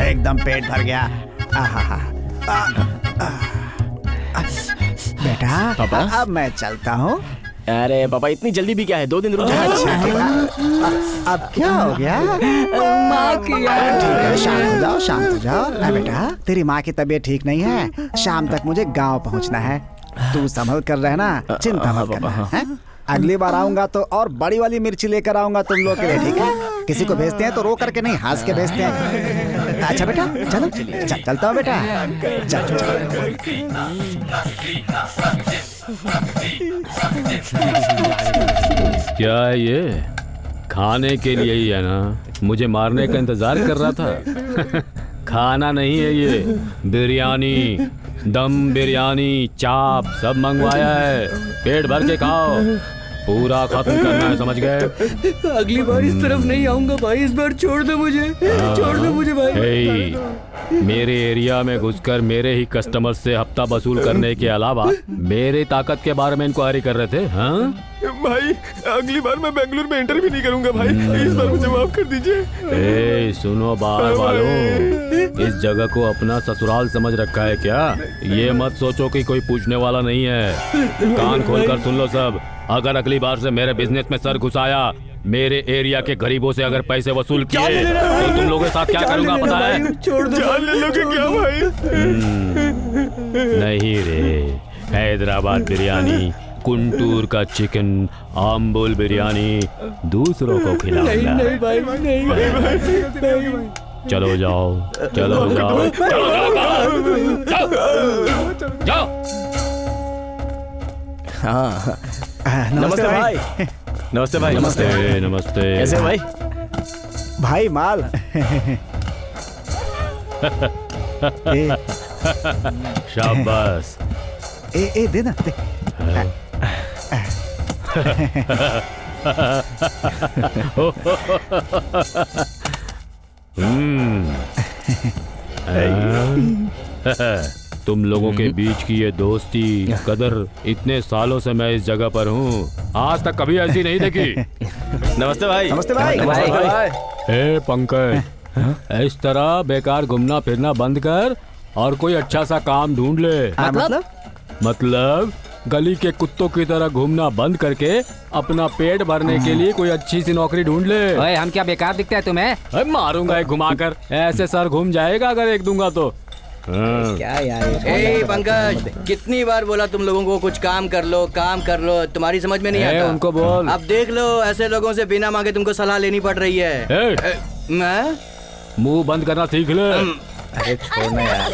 एकदम पेट भर गया। बेटा अब मैं चलता हूँ। अरे पापा इतनी जल्दी भी क्या है? 2 दिन रुक जाओ। अब क्या हो गया? माँ की याद। ठीक है शांत हो जाओ। बेटा तेरी माँ की तबीयत ठीक नहीं है। शाम तक मुझे गांव पहुँचना है। तू संभल कर रहना, चिंता मत करना। अगली बार आऊंगा तो और बड़ी वाली मिर्ची लेकर आऊंगा तुम लोग के लिए। ठीक है? किसी को भेजते हैं तो रो करके नहीं, हंस के भेजते हैं। अच्छा बेटा चलो चलता हूँ बेटा। क्या है ये? खाने के लिए ही है ना? मुझे मारने का इंतजार कर रहा था। खाना नहीं है ये, बिरयानी, दम बिरयानी, चाप सब मंगवाया है। पेट भर के खाओ, पूरा खत्म करना है, समझ गए? अगली बार इस तरफ नहीं आऊंगा भाई। इस बार छोड़ दो मुझे, छोड़ दो मुझे भाई। मेरे एरिया में घुसकर मेरे ही कस्टमर से हफ्ता वसूल करने के अलावा मेरे ताकत के बारे में इंक्वायरी कर रहे थे। हाँ भाई अगली बार मैं बेंगलुरु में इंटरव्यू नहीं करूंगा भाई। इस बार मुझे माफ कर दीजिए। सुनो बार वालों, इस जगह को अपना ससुराल समझ रखा है क्या? ये मत सोचो कि कोई पूछने वाला नहीं है। कान खोलकर सुन लो सब। अगर अगली बार से मेरे बिजनेस में सर घुसाया, मेरे एरिया के गरीबों से अगर पैसे वसूल किए तो तुम लोगों के साथ क्या करूंगा पता है? छोड़ दो। जान ले लोगे क्या भाई? नहीं रे, हैदराबाद बिरयानी, गुंटूर का चिकन, आम्बुल बिरयानी दूसरों को खिलाऊंगा। नहीं भाई, नहीं। चलो जाओ, चलो जाओ, जाओ। हाँ नमस्ते भाई। नमस्ते भाई। नमस्ते नमस्ते। कैसे भाई? भाई माल। शाबाश। ए दे ना दे। तुम लोगों के बीच की ये दोस्ती कदर इतने सालों से मैं इस जगह पर हूँ, आज तक कभी ऐसी नहीं देखी। नमस्ते भाई। नमस्ते भाई। नमस्ते भाई। ए पंकज, इस तरह बेकार घूमना फिरना बंद कर और कोई अच्छा सा काम ढूंढ ले। मतलब गली के कुत्तों की तरह घूमना बंद करके अपना पेट भरने के लिए कोई अच्छी सी नौकरी ढूंढ ले। ओए हम क्या बेकार दिखते हैं तुम्हें? मारूंगा एक घुमाकर, ऐसे सर घूम जाएगा अगर एक दूंगा तो। क्या यार? ए पंकज, कितनी बार बोला तुम लोगों को कुछ काम कर लो, काम कर लो, तुम्हारी समझ में नहीं आता। उनको बोल। अब देख लो, ऐसे लोगों से बिना मांगे तुमको सलाह लेनी पड़ रही है। मैं मुंह बंद करना सीख ले। अरे छोड़ना यार।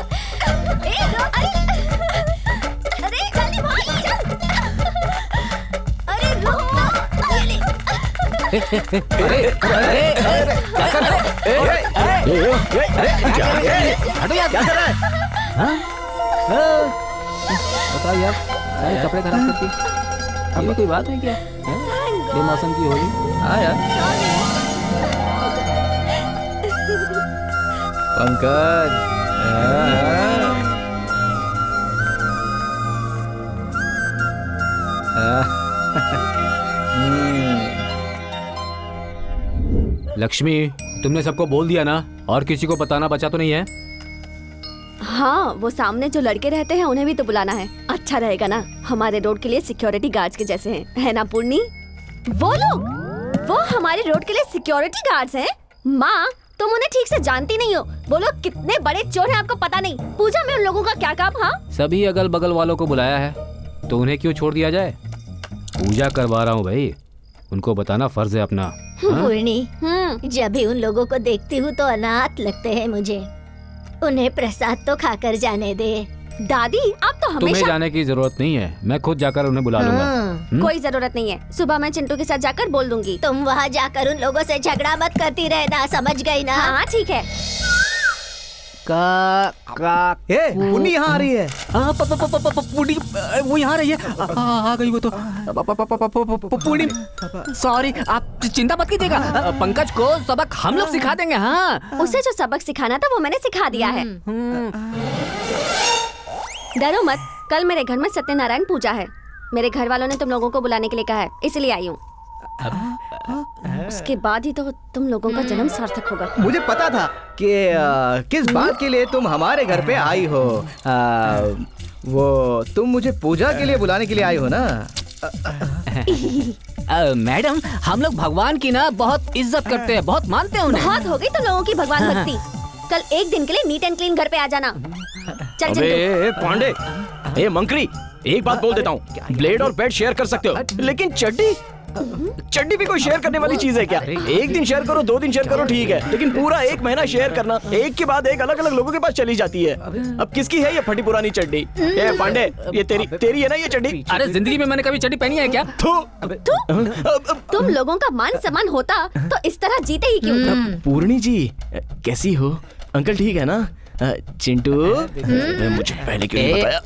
बताओ यार, कपड़े खराब करती अभी कोई बात है क्या? बेमौसम की होली। हाँ यार पंकज, लक्ष्मी, तुमने सबको बोल दिया ना? और किसी को बताना बचा तो नहीं है? हाँ, वो सामने जो लड़के रहते हैं उन्हें भी तो बुलाना है। अच्छा रहेगा ना, हमारे रोड के लिए सिक्योरिटी गार्ड्स के जैसे हैं, है ना पूर्णी? वो लोग, वो हमारे रोड के लिए सिक्योरिटी गार्ड्स हैं। माँ, तुम उन्हें ठीक से जानती नहीं हो। वो लोग कितने बड़े चोर हैं आपको पता नहीं। पूजा में उन लोगों का क्या काम? हाँ, सभी अगल बगल वालों को बुलाया है तो उन्हें क्यों छोड़ दिया जाए? पूजा करवा रहा हूँ भाई, उनको बताना फर्ज है अपना। पूर्णी, जब भी उन लोगों को देखती हूँ तो अनाथ लगते हैं मुझे। उन्हें प्रसाद तो खाकर जाने दे। दादी आप तो तुम्हें हमेशा। जाने की जरूरत नहीं है, मैं खुद जाकर उन्हें बुला लूंगा। कोई जरूरत नहीं है, सुबह मैं चिंटू के साथ जाकर बोल दूंगी। तुम वहाँ जाकर उन लोगों से झगड़ा मत करती रहना, समझ गई ना? हाँ ठीक है। पुन्नी यहाँ आ रही है। पुन्नी वो यहाँ रही है। आ गई वो तो। पुन्नी सॉरी, आप चिंता मत कीजिएगा, पंकज को सबक हम लोग सिखा देंगे। हाँ, उसे जो सबक सिखाना था वो मैंने सिखा दिया है। डरो मत, कल मेरे घर में सत्यनारायण पूजा है। मेरे घर वालों ने तुम लोगों को बुलाने के लिए कहा है, इसलिए आई हूँ। उसके बाद ही तो तुम लोगों का जन्म सार्थक होगा। मुझे पता था कि किस बात के लिए तुम हमारे घर पे आई हो। वो तुम मुझे पूजा के लिए बुलाने के लिए आई हो ना? मैडम, हम लोग भगवान की ना बहुत इज्जत करते हैं, बहुत मानते हैं उन्हें। बहुत हो गई तुम लोगों की भगवान भक्ति। कल एक दिन के लिए नीट एंड क्लीन घर पे आ जाना। चल अबे पांडे, ए मंकरी, एक बात बोल देता हूँ, ब्लेड और बेड शेयर कर सकते हो, लेकिन चड्डी भी कोई शेयर करने वाली चीज है क्या? एक दिन शेयर करो, 2 दिन शेयर करो, ठीक है, लेकिन पूरा 1 महीना शेयर करना, एक के बाद एक अलग अलग लोगों के पास चली जाती है। अब किसकी है ये फटी पुरानी चड्डी? ए पांडे, ये तेरी है ना ये चड्डी? अरे जिंदगी में मैंने कभी चड्डी पहनी है क्या? तुम लोगों का मान सम्मान होता तो इस तरह जीते ही क्यों? पूर्णी जी कैसी हो? अंकल ठीक है ना? चिंटू, मुझे पहले क्यों नहीं बताया?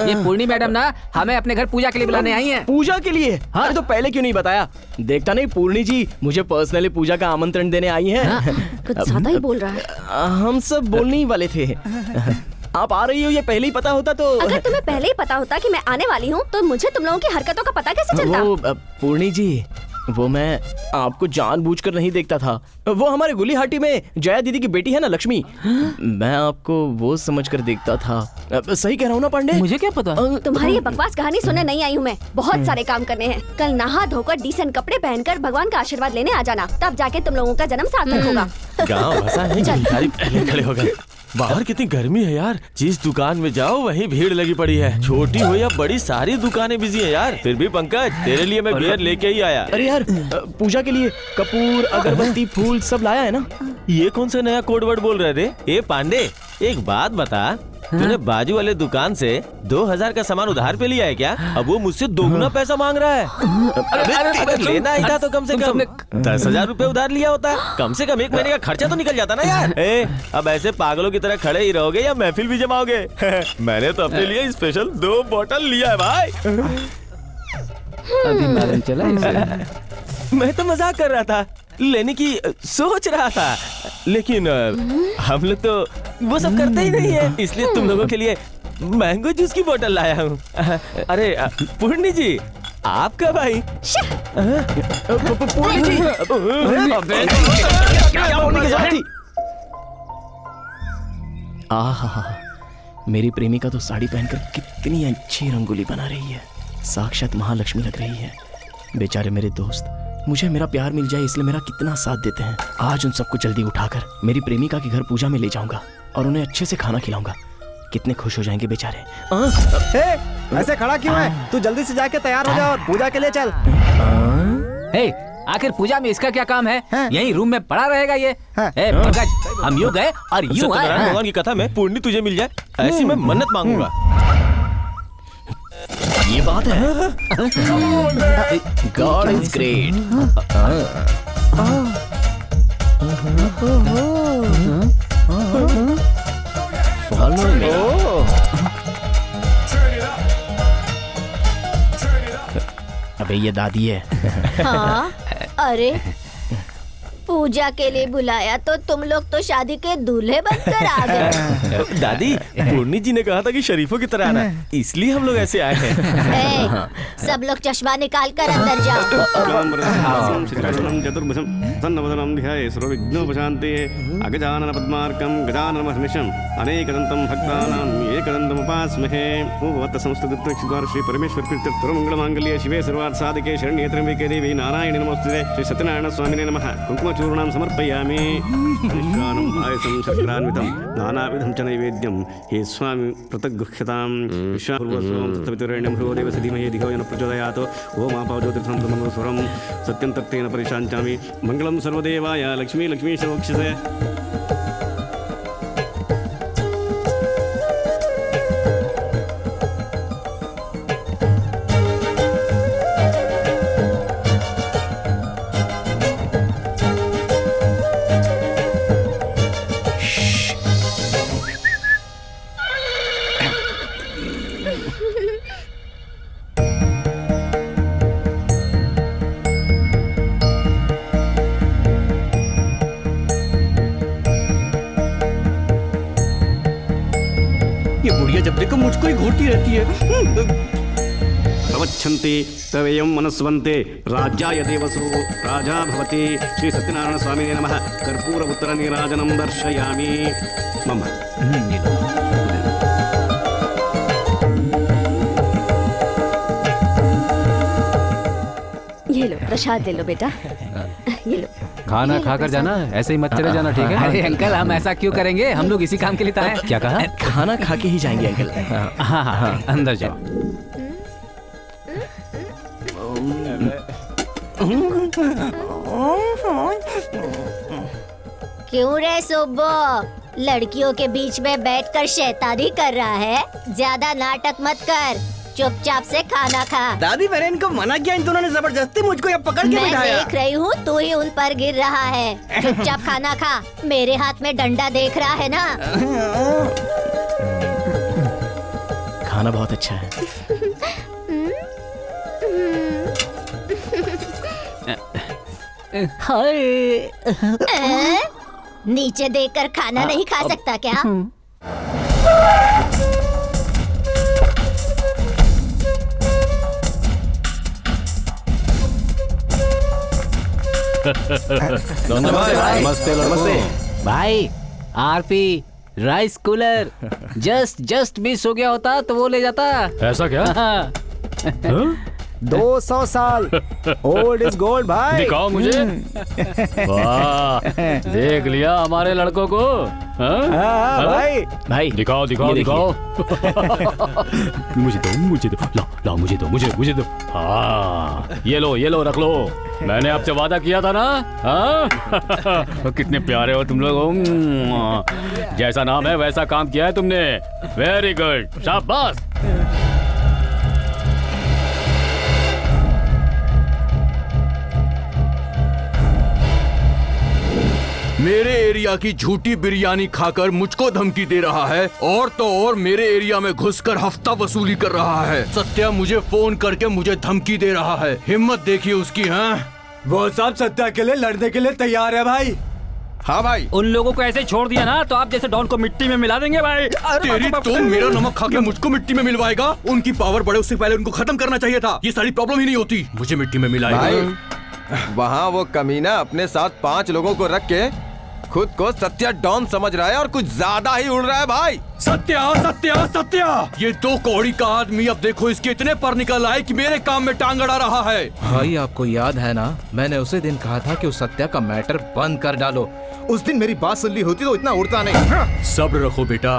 ये पूर्णी मैडम ना हमें अपने घर पूजा के लिए बुलाने आई हैं। पूजा के लिए? हाँ, तो पहले क्यों नहीं बताया? देखता नहीं पूर्णी जी मुझे पर्सनली पूजा का आमंत्रण देने आई हैं। कुछ ज्यादा ही बोल रहा है। हम सब बोलने ही वाले थे। आप आ रही हो ये पहले ही पता होता तो। अगर तुम्हें पहले ही पता होता कि मैं आने वाली हूँ तो मुझे तुम लोगों की हरकतों का पता कैसे चलता? वो पूर्णी जी, वो मैं आपको जानबूझकर नहीं देखता था। वो हमारे गुलीहाटी में जया दीदी की बेटी है ना लक्ष्मी, मैं आपको वो समझकर देखता था। सही कह रहा हूँ ना पांडे? मुझे क्या पता? तुम्हारी ये बकवास कहानी सुनने नहीं आई हूँ मैं। बहुत सारे काम करने हैं। कल नहा धोकर डिसेंट कपड़े पहनकर भगवान का आशीर्वाद लेने आ जाना, तब जाके तुम लोगों का जन्म सार्थक होगा। गाँव भसा है, भिखारी पहले खड़े हो गए। बाहर कितनी गर्मी है यार, जिस दुकान में जाओ वहीं भीड़ लगी पड़ी है। छोटी हो या बड़ी, सारी दुकानें बिजी है यार। फिर भी पंकज, तेरे लिए मैं बियर लेके ही आया। अरे यार, पूजा के लिए कपूर, अगरबत्ती, फूल सब लाया है ना? ये कौन सा नया कोड वर्ड बोल रहे थे? ए पांडे, एक बात बता, तूने बाजू वाले दुकान से 2000 का सामान उधार पे लिया है क्या? अब वो मुझसे 2 पैसा मांग रहा है। अरे लेना ही था तो कम से कम 10,000 रुपए उधार लिया होता। कम से कम 1 महीने का खर्चा तो निकल जाता ना यार। अब ऐसे पागलों की तरह खड़े ही रहोगे या महफिल भी जमाओगे? मैंने तो अपने लिए स्पेशल 2 बोतल लिया है भाई। अभी मालूम चला इसे। मैं तो मजाक कर रहा था, लेने की सोच रहा था, लेकिन हम लोग तो वो सब करते ही नहीं है, इसलिए तुम लोगों के लिए मैंगो जूस की बोतल लाया हूँ। अरे पूर्णी जी, आपका भाई। पूर्णी जी, क्या बोलने की जरूरत थी? आहा, मेरी प्रेमिका तो साड़ी पहनकर कितनी अच्छी रंगोली बना रही है, साक्षात महालक्ष्मी लग रही है। बेचारे मेरे दोस्त, मुझे मेरा प्यार मिल जाए इसलिए मेरा कितना साथ देते हैं। आज उन सबको जल्दी उठाकर मेरी प्रेमिका के घर पूजा में ले जाऊंगा और उन्हें अच्छे से खाना खिलाऊंगा। कितने खुश हो जाएंगे बेचारे। ऐसे खड़ा क्यों है? तू जल्दी से जाके तैयार हो जा और पूजा के लिए चल। आखिर पूजा में इसका क्या काम है? यही रूम में पड़ा रहेगा ये। पंकज, हम यूं गए और यूं आए। भगवान की कथा में पूर्णी तुझे मिल जाए ऐसी मैं मन्नत मांगूंगा। ये बात है। God is great. Follow me. अबे ये दादी है। हाँ, अरे पूजा के लिए बुलाया तो तुम लोग तो शादी के दूल्हे बनकर आ गए। दादी, पूर्णी जी ने कहा था कि शरीफों की तरह आना, इसलिए हम लोग ऐसे आए हैं। सब लोग चश्मा निकाल कर अंदर जाओ। चतुर्भुजं ध्याये सर्वविघ्नोपशान्ते अगजानन पद्मार्कं गजाननमहर्निशम् अनेकदन्तं भक्तानां एकदन्तम् उपास्महे। भूवत् संस्तुतिर्द्वार श्री परमेश्वर प्रीत्यर्थमङ्गलमाङ्गल्ये शिवे सर्वार्थसाधिके शरण्ये त्र्यम्बके देवी नारायणी नमोस्तुते। श्री सत्यनारायण स्वामिने नमः। कुंकुम चूर्णं समर्पयामि विश्वानं पायसं शर्करान्वितं नानाविधं च नैवेद्यं हे स्वामी पृथग्गृह्यतां विश्वापूर्वस्वं तत्सवितुरेण्यं भ्रुवो देवस्य धीमहि धियो यो नः प्रचोदयात् ओम आपो ज्योतिर्मङ्गलस्वरं सत्यं तत्तेन परिशाञ्चामि मङ्गलं सर्वदेवाय लक्ष्मी लक्ष्मी सर्वक्षसे। जब देखो मुझको ही घूरती रहती है। प्रवच्छन्ति तवेयं मनस्वन्ते राज्याय देवसु राजा भवति। श्री सत्यनारायण स्वामिने नमः। कर्पूर उत्तर नीराजनं दर्शयामि मम। ये लो प्रसाद ले लो बेटा, ये लो। खाना खाकर जाना, ऐसे ही मत चले जाना, ठीक है? अरे अंकल, हम ऐसा क्यों करेंगे? हम लोग इसी काम के लिए तो आए हैं। क्या कहा? खाना खा के ही जाएंगे अंकल। हाँ हाँ हाँ, अंदर जाओ। क्यों रे सुब्बो, लड़कियों के बीच में बैठकर शैतानी कर रहा है? ज्यादा नाटक मत कर, चुपचाप से खाना खा। दादी, मैंने इनको मना किया, इन दोनों ने जबरदस्ती मुझको यहाँ पकड़ के बिठाया। मैं देख रही हूँ, तू ही उन पर गिर रहा है। चुपचाप खाना खा। मेरे हाथ में डंडा देख रहा है ना? खाना बहुत अच्छा है। नीचे देखकर खाना नहीं खा सकता क्या? नमस्ते नमस्ते भाई। RP rice cooler just miss हो गया होता तो वो ले जाता। ऐसा क्या? 200 साल ओल्ड इज गोल्ड भाई। दिखाओ मुझे। वाह, देख लिया हमारे लड़कों को। हाँ? भाई भाई दिखाओ दिखाओ दिखाओ। मुझे दो ला मुझे दो। हाँ ये लो रख लो। मैंने आपसे वादा किया था ना। हाँ? कितने प्यारे हो तुम लोग। जैसा नाम है वैसा काम किया है तुमने। वेरी गुड, शाबाश। मेरे एरिया की झूठी बिरयानी खाकर मुझको धमकी दे रहा है, और तो और मेरे एरिया में घुसकर हफ्ता वसूली कर रहा है। सत्या मुझे फोन करके मुझे धमकी दे रहा है। हिम्मत देखिए उसकी। हाँ, वो सब सत्या के लिए लड़ने के लिए तैयार है भाई। हाँ भाई, उन लोगों को ऐसे छोड़ दिया ना तो आप जैसे डॉन को मिट्टी में मिला देंगे भाई। तेरी तो मेरा नमक खा के मुझको मिट्टी में मिलवाएगा। उनकी पावर बढ़े उससे पहले उनको खत्म करना चाहिए था। ये सारी प्रॉब्लम ही नहीं होती, मुझे मिट्टी में मिलाएगा। वहाँ वो कमीना अपने साथ 5 लोगों को रख के खुद को सत्या डॉन समझ रहा है और कुछ ज्यादा ही उड़ रहा है भाई। सत्या ये 2 कौड़ी का आदमी अब देखो इसके इतने पर निकल आए कि मेरे काम में टांग अड़ा रहा है। भाई आपको याद है ना, मैंने उसे दिन कहा था कि उस सत्या का मैटर बंद कर डालो। उस दिन मेरी बात सुन ली होती तो इतना उड़ता नहीं। सब्र रखो बेटा,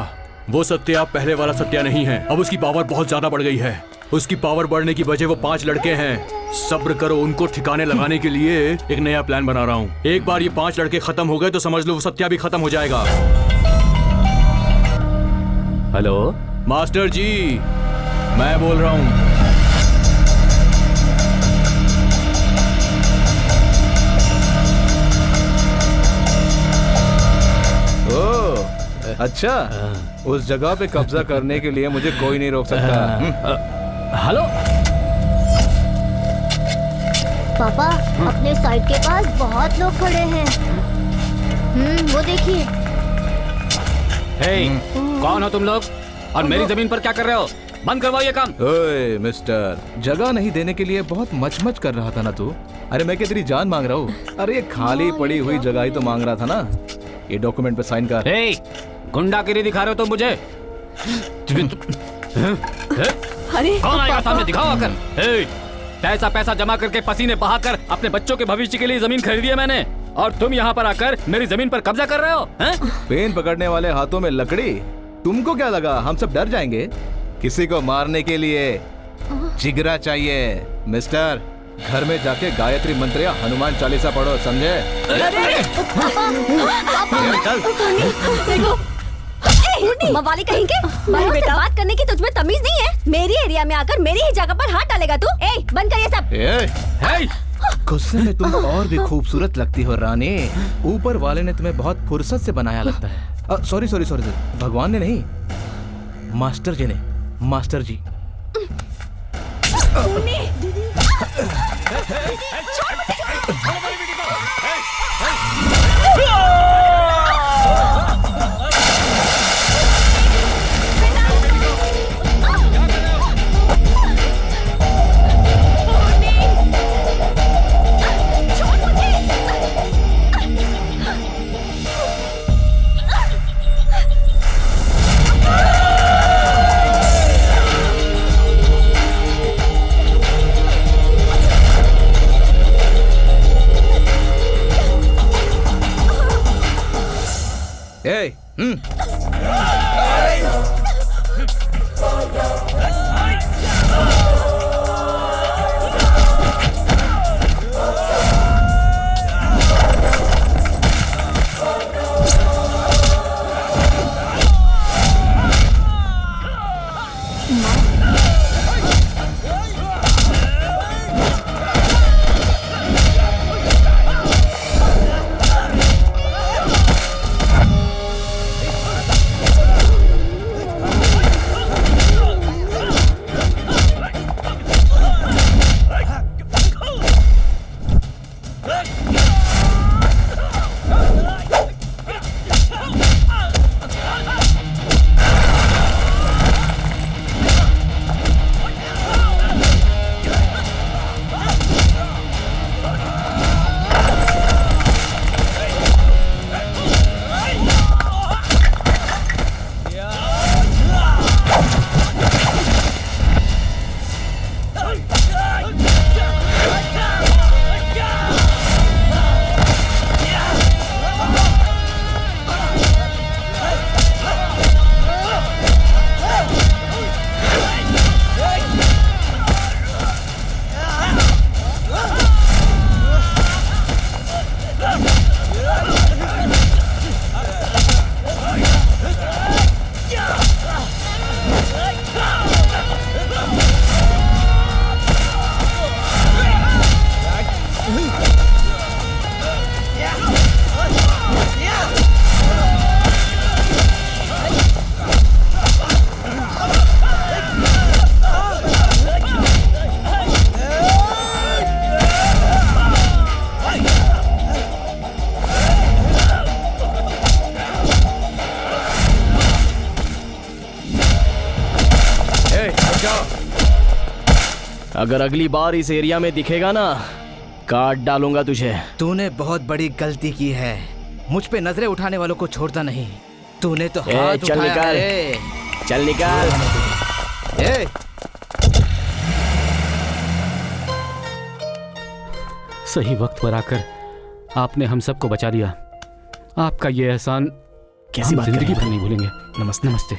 वो सत्या पहले वाला सत्या नहीं है। अब उसकी पावर बहुत ज्यादा बढ़ गई है। उसकी पावर बढ़ने की वजह वो 5 लड़के हैं। सब्र करो, उनको ठिकाने लगाने के लिए एक नया प्लान बना रहा हूँ। एक बार ये 5 लड़के खत्म हो गए तो समझ लो वो सत्या भी खत्म हो जाएगा। हेलो मास्टर जी, मैं बोल रहा हूँ। अच्छा, उस जगह पे कब्जा करने के लिए मुझे कोई नहीं रोक सकता। हेलो पापा, अपने साइड के पास बहुत लोग खड़े हैं। वो देखिए। कौन हो तुम लोग और मेरी जमीन पर क्या कर रहे हो? बंद करवाओ ये काम। ओए मिस्टर, जगह नहीं देने के लिए बहुत मच कर रहा था ना तू। अरे मैं क्या तेरी जान मांग रहा हूँ? अरे ये खाली पड़ी हुई जगह ही तो मांग रहा था ना। ये डॉक्यूमेंट पे साइन कर। गुंडागिरी दिखा रहे हो तुम मुझे? अरे कौन आएगा सामने? दिखाओ आकर। पैसा जमा करके पसीने बहाकर अपने बच्चों के भविष्य के लिए जमीन खरीदी है मैंने। और तुम यहाँ पर आकर मेरी जमीन पर कब्जा कर रहे हो हैं? पेन पकड़ने वाले हाथों में लकड़ी, तुमको क्या लगा हम सब डर जाएंगे? किसी को मारने के लिए जिगरा चाहिए। मिस्टर, घर में जाके गायत्री मंत्र या हनुमान चालीसा पढ़ो, समझे? मवाली कहीं के बड़ों से बात करने की तुझमें तमीज नहीं है? मेरी एरिया में आकर मेरी ही जगह पर हाथ डालेगा तू? बंद कर ये सब। गुस्से में तुम और भी खूबसूरत लगती हो रानी। ऊपर वाले ने तुम्हें बहुत फुर्सत से बनाया लगता है। सॉरी सॉरी सॉरी, भगवान ने नहीं, मास्टर जी ने। मास्टर जी अगर अगली बार इस एरिया में दिखेगा ना, काट डालूंगा तुझे। तूने बहुत बड़ी गलती की है। मुझ पे नजरें उठाने वालों को छोड़ता नहीं। तूने तो हाथ चल उठाया निकाल, है। चल निकाल। सही वक्त पर आकर आपने हम सबको बचा लिया। आपका ये एहसान कैसी बात जिंदगी कर भर नहीं भूलेंगे। नमस्ते। नमस्ते।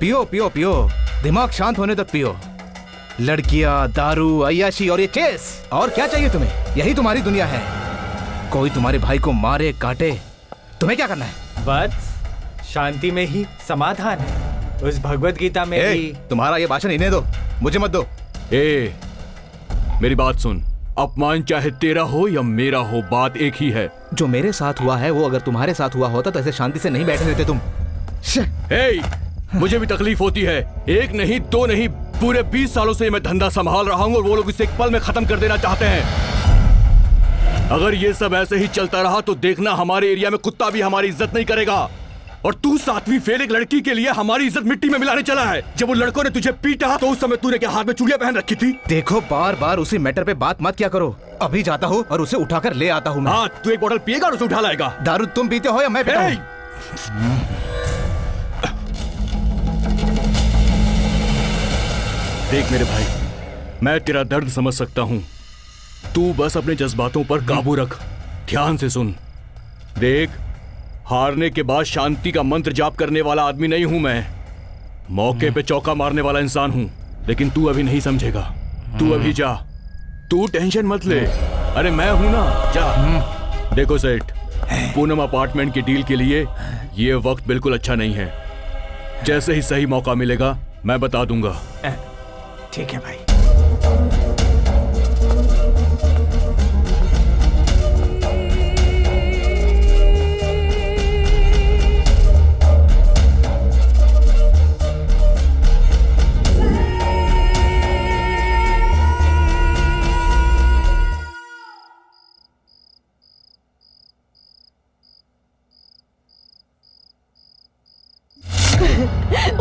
पियो पियो पियो, दिमाग शांत होने तक पियो। लड़कियां, दारू, अय्याशी और ये चेस, और क्या चाहिए तुम्हें? यही तुम्हारी दुनिया है। कोई तुम्हारे भाई को मारे काटे, तुम्हें क्या करना है? बस शांति में ही समाधान है। उस भगवत गीता में भी। तुम्हारा ये भाषण इन्हें दो, मुझे मत दो। मेरी बात सुन, अपमान चाहे तेरा हो या मेरा हो, बात एक ही है। जो मेरे साथ हुआ है वो अगर तुम्हारे साथ हुआ होता तो ऐसे शांति से नहीं बैठे रहते तुम। मुझे भी तकलीफ होती है। एक नहीं, दो नहीं, पूरे 20 सालों से मैं धंधा संभाल रहा हूँ और वो लोग इसे एक पल में खत्म कर देना चाहते हैं। अगर ये सब ऐसे ही चलता रहा तो देखना हमारे एरिया में कुत्ता भी हमारी इज्जत नहीं करेगा। और तू 7वीं फेल एक लड़की के लिए हमारी इज्जत मिट्टी में मिलाने चला है। जब उन लड़कों ने तुझे पीटा तो उस समय तूने क्या हाथ में चूड़ियां पहन रखी थी? देखो बार बार उसी मैटर पे बात मत क्या करो। अभी जाता हूँ और उसे उठाकर ले आता हूँ। हाँ, तू एक बोतल पिएगा और उसे उठा लाएगा। दारू तुम पीते हो या मैं पीता हूँ? देख मेरे भाई, मैं तेरा दर्द समझ सकता हूँ। तू बस अपने जज्बातों पर काबू रख। ध्यान से सुन। देख, हारने के बाद शांति का मंत्र जाप करने वाला आदमी नहीं हूं मैं। मौके पे चौका मारने वाला इंसान हूं। लेकिन तू अभी नहीं समझेगा। तू अभी जा, तू टेंशन मत ले। अरे मैं हूं ना, जा। देखो सेठ, पूनम अपार्टमेंट की डील के लिए ये वक्त बिल्कुल अच्छा नहीं है। जैसे ही सही मौका मिलेगा मैं बता दूंगा। ठीक है भाई।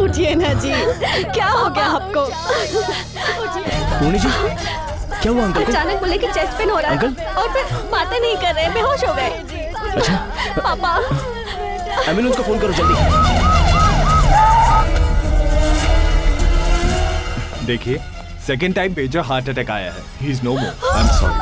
उठिए ना जी, क्या हो गया आपको? पूर्णी जी, क्या हुआ अंकल को? अचानक बोले कि चेस्ट पेन हो रहा है और फिर बातें नहीं कर रहे, बेहोश हो गए। अच्छा पापा, एम्बुलेंस को फोन करो जल्दी। देखिए, second time major heart attack आया है। He is no more. I am sorry.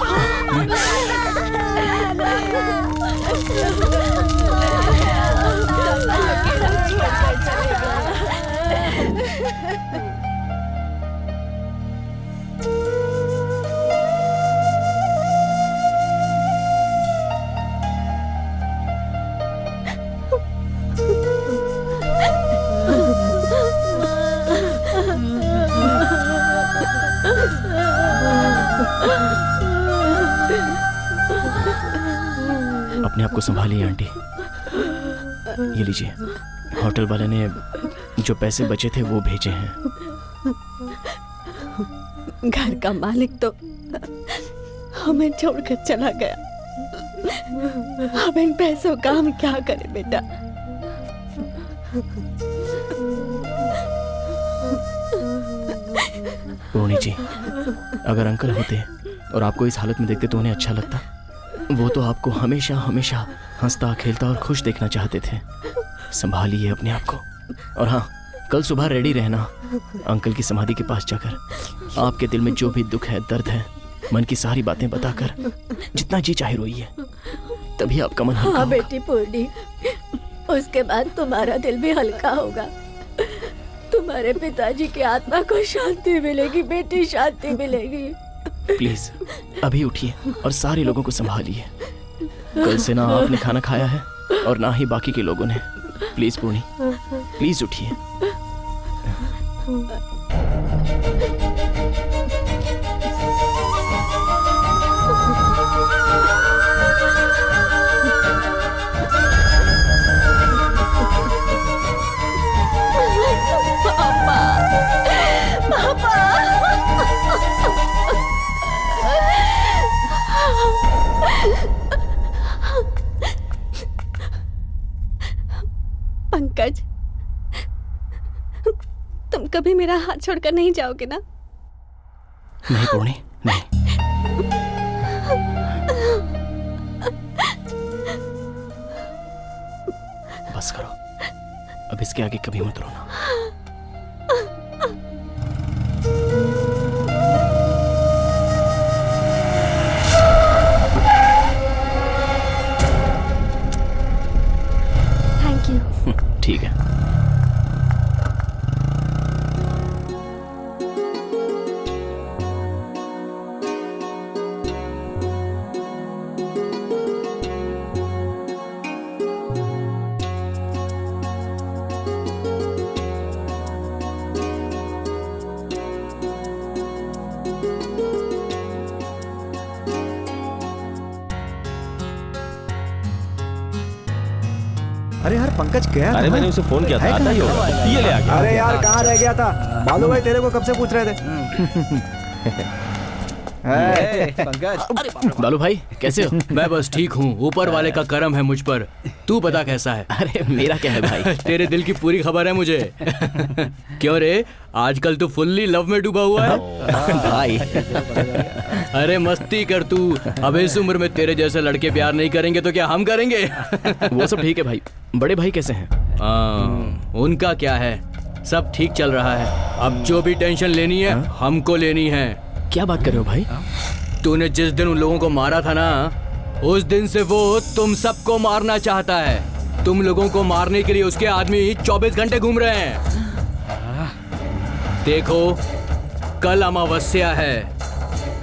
अपने आप को संभालिए आंटी। ये लीजिए, होटल वाले ने जो पैसे बचे थे वो भेजे हैं। घर का मालिक तो हमें छोड़कर चला गया। अब इन पैसों का हम क्या करें बेटा? पूर्णी जी, अगर अंकल होते और आपको इस हालत में देखते तो उन्हें अच्छा लगता। वो तो आपको हमेशा हमेशा हंसता खेलता और खुश देखना चाहते थे। संभालिए अपने आप को। और हाँ, कल सुबह रेडी रहना अंकल की समाधि के पास जाकर। आपके दिल में जो भी दुख है, दर्द है, मन की सारी बातें बताकर जितना जी चाहे रोइए, तभी आपका मन हल्का हाँ होगा। बेटी पूर्णी, उसके बाद तुम्हारा दिल भी हल्का होगा। तुम्हारे पिताजी की आत्मा को शांति मिलेगी बेटी, शांति मिलेगी। प्लीज अभी उठिए और सारे लोगों को संभालिए। कल से ना आपने खाना खाया है और ना ही बाकी के लोगों ने। प्लीज पूर्णी, प्लीज उठिए। पंकज, तुम कभी मेरा हाथ छोड़कर नहीं जाओगे ना? नहीं पूर्णी, नहीं। बस करो, अब इसके आगे कभी मत रोना। Thank you. ठीक है। अरे यार पंकज गया। अरे मैंने उसे फोन किया था, आता ही होगा। ये ले आ गया। अरे यार कहाँ रह गया था? बालू भाई तेरे को कब से पूछ रहे थे। पंकज। बालू भाई कैसे हो? मैं बस ठीक हूँ, ऊपर वाले का करम है मुझ पर। तू बता कैसा है? अरे मेरा क्या है भाई? तेरे दिल की पूरी खबर है मुझे। क्यों रे, आजकल तू फुल्ली लव में डूबा हुआ है? भाई अरे मस्ती कर तू। अब इस उम्र में तेरे जैसे लड़के प्यार नहीं करेंगे तो क्या हम करेंगे? वो सब ठीक है भाई। बड़े भाई कैसे हैं? उनका क्या है, सब ठीक चल रहा है। अब जो भी टेंशन लेनी है हमको लेनी है। क्या बात कर रहे हो भाई? तूने जिस दिन उन लोगों को मारा था ना, उस दिन से वो तुम सबको मारना चाहता है। तुम लोगों को मारने के लिए उसके आदमी 24 घंटे घूम रहे हैं। देखो, कल अमावस्या है,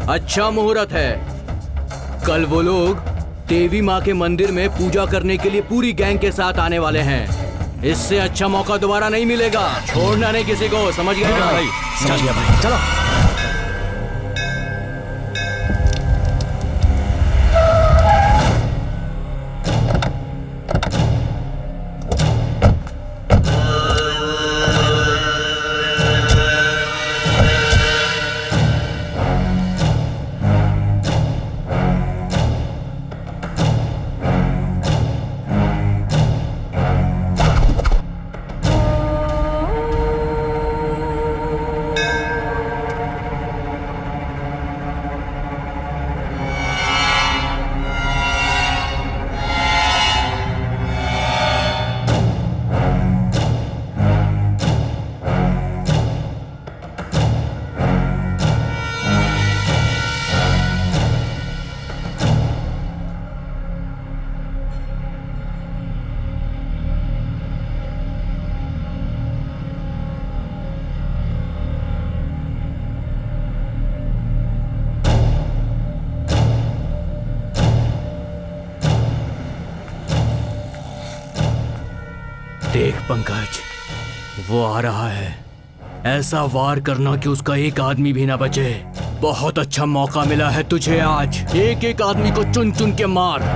अच्छा मुहूर्त है। कल वो लोग देवी माँ के मंदिर में पूजा करने के लिए पूरी गैंग के साथ आने वाले हैं। इससे अच्छा मौका दोबारा नहीं मिलेगा। छोड़ना नहीं किसी को, समझ गए भाई? समझ गया भाई, चलो। देख पंकज, वो आ रहा है। ऐसा वार करना कि उसका एक आदमी भी ना बचे। बहुत अच्छा मौका मिला है तुझे आज। एक एक आदमी को चुन चुन के मार।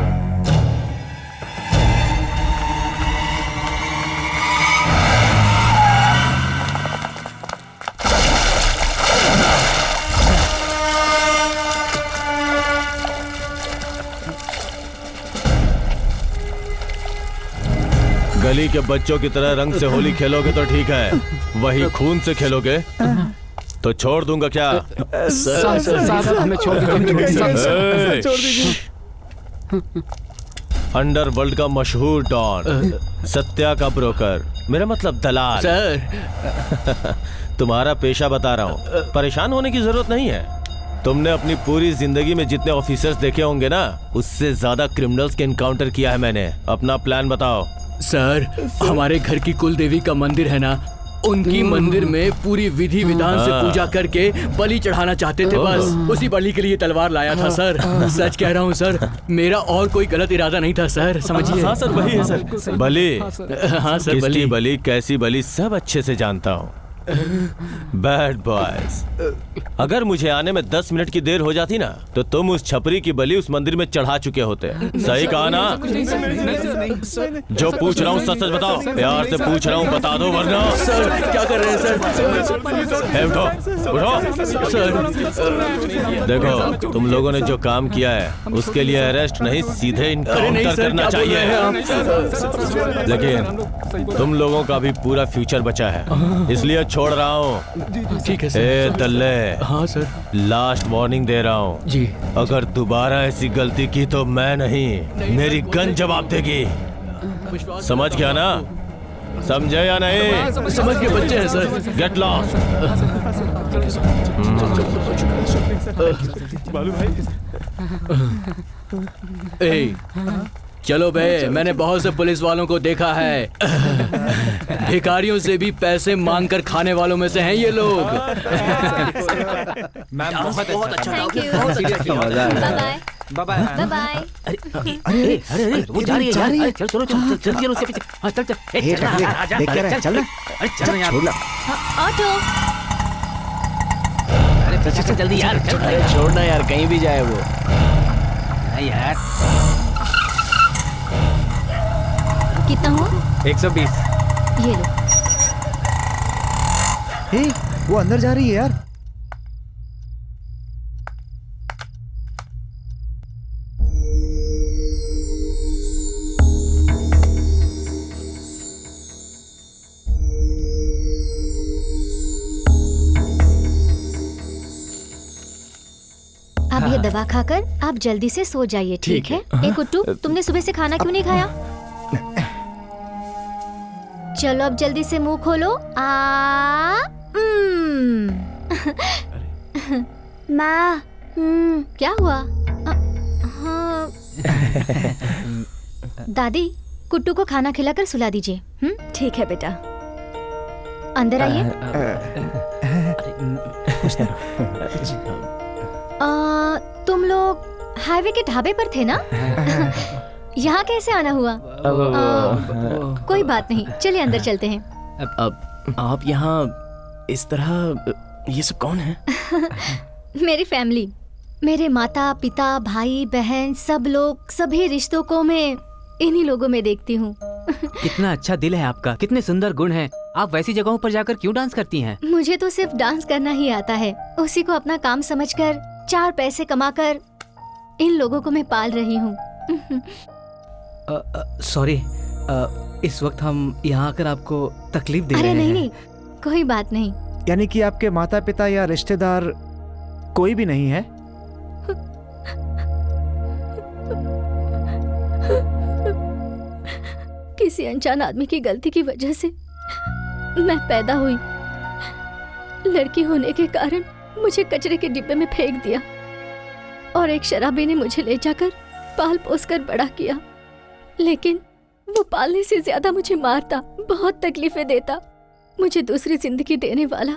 गली के बच्चों की तरह रंग से होली खेलोगे तो ठीक है, वही खून से खेलोगे तो छोड़ दूंगा क्या? साहब हमें छोड़ दीजिए। अंडरवर्ल्ड का मशहूर डॉन, सत्या का ब्रोकर, मेरा मतलब दलाल। सर तुम्हारा पेशा बता रहा हूँ, परेशान होने की जरूरत नहीं है। तुमने अपनी पूरी जिंदगी में जितने ऑफिसर्स देखे होंगे ना, उससे ज्यादा क्रिमिनल्स के एनकाउंटर किया है मैंने। अपना प्लान बताओ। सर, हमारे घर की कुल देवी का मंदिर है ना, उनकी मंदिर में पूरी विधि विधान से पूजा करके बलि चढ़ाना चाहते थे। बस उसी बलि के लिए तलवार लाया था सर। सच कह रहा हूँ सर, मेरा और कोई गलत इरादा नहीं था सर, समझिए। हाँ सर, वही है सर। बलि? हाँ सर, किसकी बलि, कैसी बलि, सब अच्छे से जानता हूँ। बैड बॉयज, अगर मुझे आने में 10 मिनट की देर हो जाती ना, तो तुम उस छपरी की बलि उस मंदिर में चढ़ा चुके होते। सही कहा ना? जो पूछ रहा हूँ सच सच बताओ। प्यार से पूछ रहा हूँ, बता दो वरना। सर क्या कर रहे हैं सर? उठो उठो सर। देखो, तुम लोगों ने जो काम किया है उसके लिए अरेस्ट नहीं, सीधे इनकाउंटर करना चाहिए। लेकिन तुम लोगों का भी पूरा फ्यूचर बचा है, इसलिए छोड़ रहा हूँ। ठीक है सर। ए दल्ले। हाँ सर। लास्ट वार्निंग दे रहा हूँ जी। अगर दोबारा ऐसी गलती की तो मैं नहीं, मेरी गन जवाब देगी। समझ गया ना? समझे या नहीं? समझ के बच्चे हैं सर। Get lost. बालू भाई, ए, चलो बे, मैंने बहुत से पुलिस वालों को देखा है। भिखारियों से भी पैसे मांगकर खाने वालों में से हैं ये लोग। मैम बहुत अच्छा Thank you. बहुत सीरियसली मजा आया। Bye bye bye. अरे अरे वो जा रही है यार। चल चलो चल जल्दी चलो उसके पीछे। हाँ चल चल। देख क्या रहा है? चल ना। अरे चल यार। छोड़ ना। ऑटो। अरे चल जल्दी यार। अरे छोड़ना यार, कहीं भी जाए वो। यार कितना हुआ? 120। ये लो। हे, वो अंदर जा रही है यार। अब ये दवा खाकर आप जल्दी से सो जाइए, ठीक है? ए कुट्टू, तुमने सुबह से खाना क्यों नहीं खाया? चलो अब जल्दी से मुंह खोलो। माँ, क्या हुआ? हाँ। दादी, कुट्टू को खाना खिलाकर सुला दीजिए। ठीक है बेटा। अंदर आइए। तुम लोग हाईवे के ढाबे पर थे ना? यहाँ कैसे आना हुआ? कोई बात नहीं, चलिए अंदर चलते हैं। अब आप यहाँ इस तरह, ये सब कौन है? मेरी फैमिली, मेरे माता पिता भाई बहन सब लोग, सभी रिश्तों को मैं इन्हीं लोगों में देखती हूँ। कितना अच्छा दिल है आपका, कितने सुंदर गुण हैं। आप वैसी जगहों पर जाकर क्यों डांस करती हैं? मुझे तो सिर्फ डांस करना ही आता है। उसी को अपना काम समझकर 4 पैसे कमाकर इन लोगों को मैं पाल रही हूँ। सॉरी, इस वक्त हम यहाँ आकर आपको तकलीफ दे रहे हैं। अरे नहीं, कोई बात नहीं। यानी कि आपके माता पिता या रिश्तेदार कोई भी नहीं है? किसी अनजान आदमी की गलती की वजह से मैं पैदा हुई। लड़की होने के कारण मुझे कचरे के डिब्बे में फेंक दिया और एक शराबी ने मुझे ले जाकर पाल पोस कर बड़ा किया। लेकिन वो पालने से ज्यादा मुझे मारता, बहुत तकलीफें देता। मुझे दूसरी जिंदगी देने वाला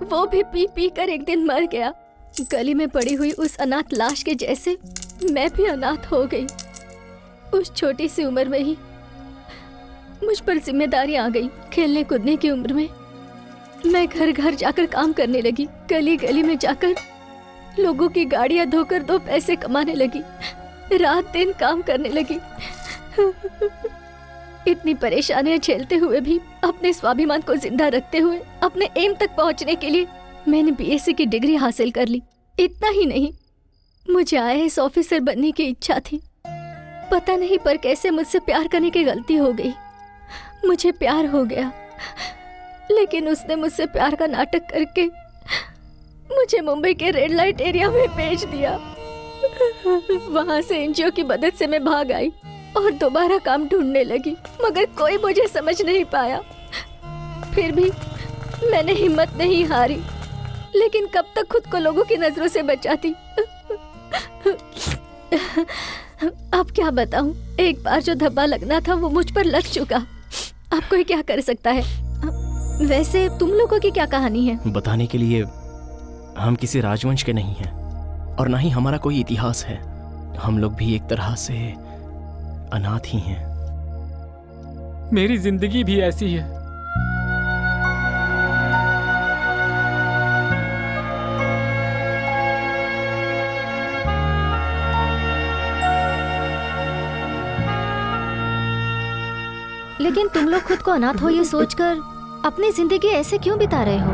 वो भी पी पी कर एक दिन मर गया। गली में पड़ी हुई उस अनाथ लाश के जैसे मैं भी अनाथ हो गई। उस छोटी सी उम्र में ही मुझ पर जिम्मेदारी आ गई। खेलने कूदने की उम्र में मैं घर घर जाकर काम करने लगी। गली गली में जाकर लोगों की गाड़ियां धोकर 2 पैसे कमाने लगी। रात दिन काम करने लगी। इतनी परेशानियां झेलते हुए भी अपने स्वाभिमान को जिंदा रखते हुए अपने एम तक पहुंचने के लिए मैंने बीएससी की डिग्री हासिल कर ली। इतना ही नहीं, मुझे आईएएस ऑफिसर बनने की इच्छा थी। पता नहीं पर कैसे मुझसे प्यार करने की गलती हो गई। मुझे प्यार हो गया, लेकिन उसने मुझसे प्यार का नाटक करके मुझे मुंबई के रेड लाइट एरिया में भेज दिया। वहां से एनजीओ की मदद से मैं भाग आई और दोबारा काम ढूंढने लगी, मगर कोई मुझे समझ नहीं पाया। फिर भी मैंने हिम्मत नहीं हारी, लेकिन कब तक खुद को लोगों की नजरों से बचाती। अब क्या बताऊं, एक बार जो धब्बा लगना था वो मुझ पर लग चुका। अब कोई क्या कर सकता है। वैसे तुम लोगों की क्या कहानी है? बताने के लिए हम किसी राजवंश के नहीं हैं और ना ही हमारा कोई इतिहास है। हम लोग भी एक तरह से अनाथ ही हैं। मेरी जिंदगी भी ऐसी है। लेकिन तुम लोग खुद को अनाथ हो ये सोचकर अपनी जिंदगी ऐसे क्यों बिता रहे हो?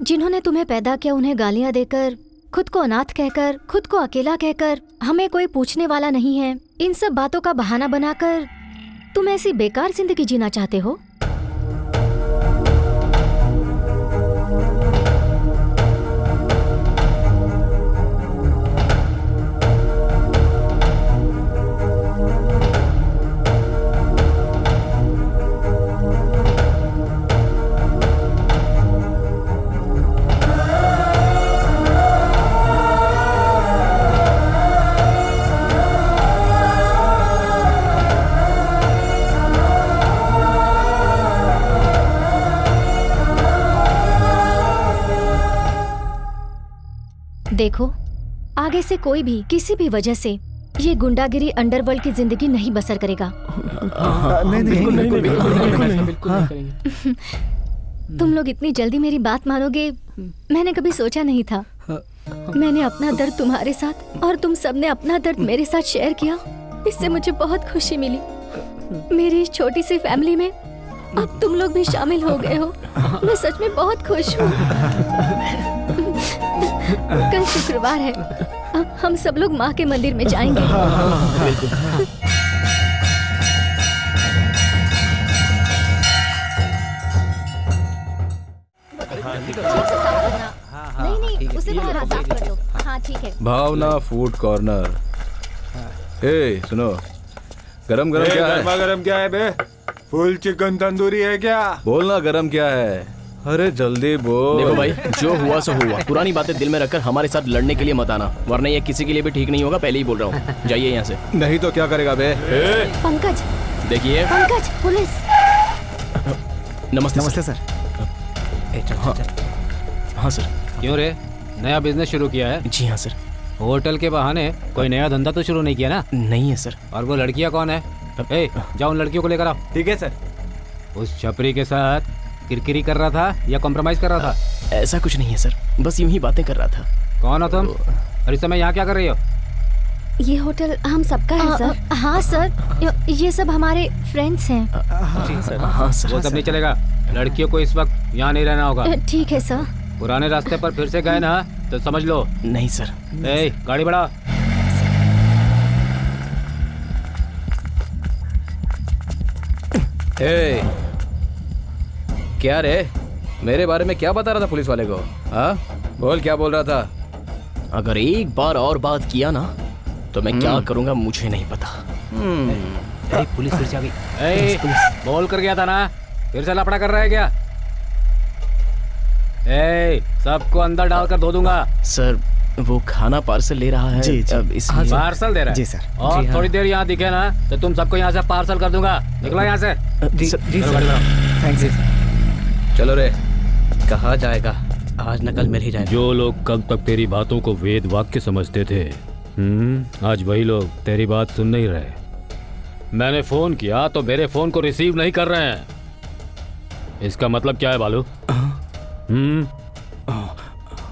जिन्होंने तुम्हें पैदा किया उन्हें गालियां देकर, खुद को अनाथ कहकर, खुद को अकेला कहकर, हमें कोई पूछने वाला नहीं है, इन सब बातों का बहाना बनाकर तुम ऐसी बेकार जिंदगी जीना चाहते हो? देखो, आगे से कोई भी किसी भी वजह से ये गुंडागिरी अंडरवर्ल्ड की जिंदगी नहीं बसर करेगा। नहीं, तुम लोग इतनी जल्दी मेरी बात मानोगे मैंने कभी सोचा नहीं था। मैंने अपना दर्द तुम्हारे साथ और तुम सबने अपना दर्द मेरे साथ शेयर किया, इससे मुझे बहुत खुशी मिली। मेरी इस छोटी सी फैमिली में अब तुम लोग भी शामिल हो गए हो। मैं सच में बहुत खुश हूँ। कल शुक्रवार है, हम सब लोग माँ के मंदिर में जाएंगे। नहीं उसे बाहर साफ कर दो। हाँ ठीक है। भावना फूड कॉर्नर। ए सुनो, गरम गरम क्या है? गर्मा गरम क्या है बे? फुल चिकन तंदूरी है क्या? बोलना गरम क्या है? अरे जल्दी बोल। देखो भाई, जो हुआ सो हुआ। पुरानी बातें दिल में रखकर हमारे साथ लड़ने के लिए मत आना, वरना ये किसी के लिए भी ठीक नहीं होगा। पहले ही बोल रहा हूँ, जाइए यहाँ से। नहीं तो क्या करेगा बे? पंकज देखिए। पंकज, पुलिस। नमस्ते नमस्ते सर। हाँ सर। क्यों रे, नया बिजनेस शुरू किया है? जी हाँ सर। होटल के बहाने कोई नया धंधा तो शुरू नहीं किया ना? नहीं है सर। और वो लड़कियां कौन है? ए, जाओ उन लड़कियों को लेकर आओ। ठीक है सर। उस छपरी के साथ किरकिरी कर रहा था या कॉम्प्रोमाइज कर रहा था? ऐसा कुछ नहीं है सर, बस यूं ही बातें कर रहा था। कौन हो तुम और इस समय यहाँ क्या कर रही हो? ये होटल हम सबका है सर। हाँ सर, ये सब हमारे फ्रेंड्स हैं। हाँ सर। वो सब नहीं चलेगा, लड़कियों को इस वक्त यहाँ नहीं रहना होगा। ठीक है सर। पुराने रास्ते पर फिर से गए ना तो समझ लो। नहीं सर। ए, गाड़ी बढ़ा। ए, क्या रे, मेरे बारे में क्या बता रहा था पुलिस वाले को? हाँ बोल, क्या बोल रहा था? अगर एक बार और बात किया ना तो मैं क्या करूंगा मुझे नहीं पता। अरे पुलिस फिर से आ गई। बोल कर गया था ना, फिर से लफड़ा कर रहा है क्या? सबको अंदर डालकर धो दूंगा। सर वो खाना पार्सल ले रहा है। जी, जी। अब इसलिए पार्सल दे रहा है? जी सर। और थोड़ी देर यहाँ दिखे ना तो तुम सबको यहाँ से पार्सल कर दूंगा। निकलो यहाँ से। जी गाड़ी बढ़ाओ। थैंक्स। चलो रे, कहाँ जाएगा? आज नकल मिल ही जाएगा। जो लोग कल तक तेरी बातों को वेद वाक्य समझते थे, आज वही लोग तेरी बात सुन नहीं रहे। मैंने फोन किया तो मेरे फोन को रिसीव नहीं कर रहे हैं। इसका मतलब क्या है बालू?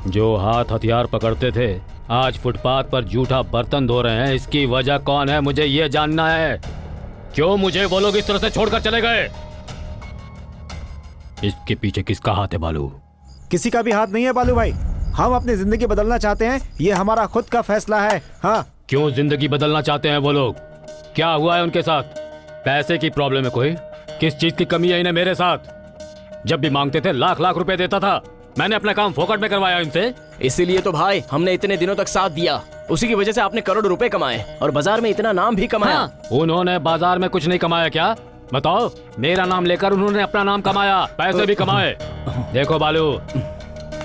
जो हाथ हथियार पकड़ते थे आज फुटपाथ पर जूठा बर्तन धो रहे हैं। इसकी वजह कौन है मुझे ये जानना है। क्यों मुझे वो लोग इस तरह से छोड़कर चले गए? इसके पीछे किसका हाथ है बालू? किसी का भी हाथ नहीं है बालू भाई। हम अपनी जिंदगी बदलना चाहते हैं, ये हमारा खुद का फैसला है। हाँ। क्यों जिंदगी बदलना चाहते हैं वो लोग? क्या हुआ है उनके साथ? पैसे की प्रॉब्लम है कोई? किस चीज की कमी है इन्हें मेरे साथ? जब भी मांगते थे लाख लाख रुपए देता था। मैंने अपना काम फोकट में करवाया इनसे। इसीलिए तो भाई हमने इतने दिनों तक साथ दिया। उसी की वजह से आपने करोड़ रुपए कमाए और बाजार में इतना नाम भी कमाया। हाँ। उन्होंने बाजार में कुछ नहीं कमाया क्या? बताओ। मेरा नाम लेकर उन्होंने अपना नाम कमाया, पैसे भी कमाए। देखो बालू,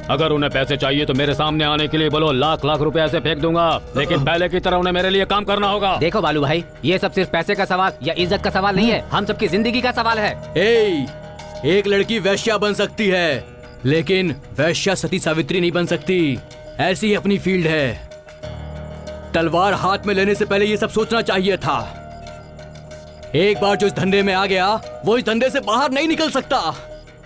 अगर उन्हें पैसे चाहिए तो मेरे सामने आने के लिए बोलो, लाख लाख रुपए ऐसे फेंक दूंगा। लेकिन पहले की तरह उन्हें मेरे लिए काम करना होगा। देखो बालू भाई, ये सब सिर्फ पैसे का सवाल या इज्जत का सवाल नहीं है, हम सबकी जिंदगी का सवाल है। एक लड़की वैश्या बन सकती है लेकिन वैश्या सती सावित्री नहीं बन सकती। ऐसी ही अपनी फील्ड है। तलवार हाथ में लेने से पहले ये सब सोचना चाहिए था। एक बार जो इस धंधे में आ गया वो इस धंधे से बाहर नहीं निकल सकता।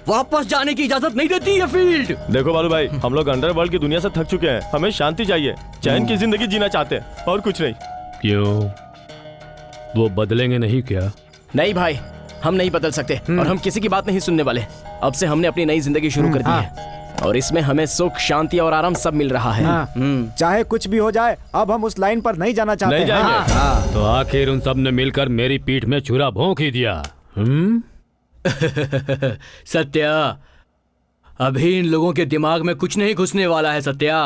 वापस जाने की इजाजत नहीं देती ये फील्ड। देखो बालू भाई, हम लोग अंडरवर्ल्ड की दुनिया से थक चुके हैं। हमें शांति चाहिए, चैन की जिंदगी जीना चाहते हैं और कुछ नहीं। क्यों, वो बदलेंगे नहीं क्या? नहीं भाई, हम नहीं बदल सकते और हम किसी की बात नहीं सुनने वाले। अब से हमने अपनी नई जिंदगी शुरू कर दी है और इसमें हमें सुख, शांति और आराम सब मिल रहा है। चाहे कुछ भी हो जाए, अब हम उस लाइन पर नहीं जाना चाहते। नहीं जाएंगे। तो आखिर उन सब ने मिलकर मेरी पीठ में छुरा भोंक ही दिया। सत्या, अभी इन लोगों के दिमाग में कुछ नहीं घुसने वाला है। सत्या,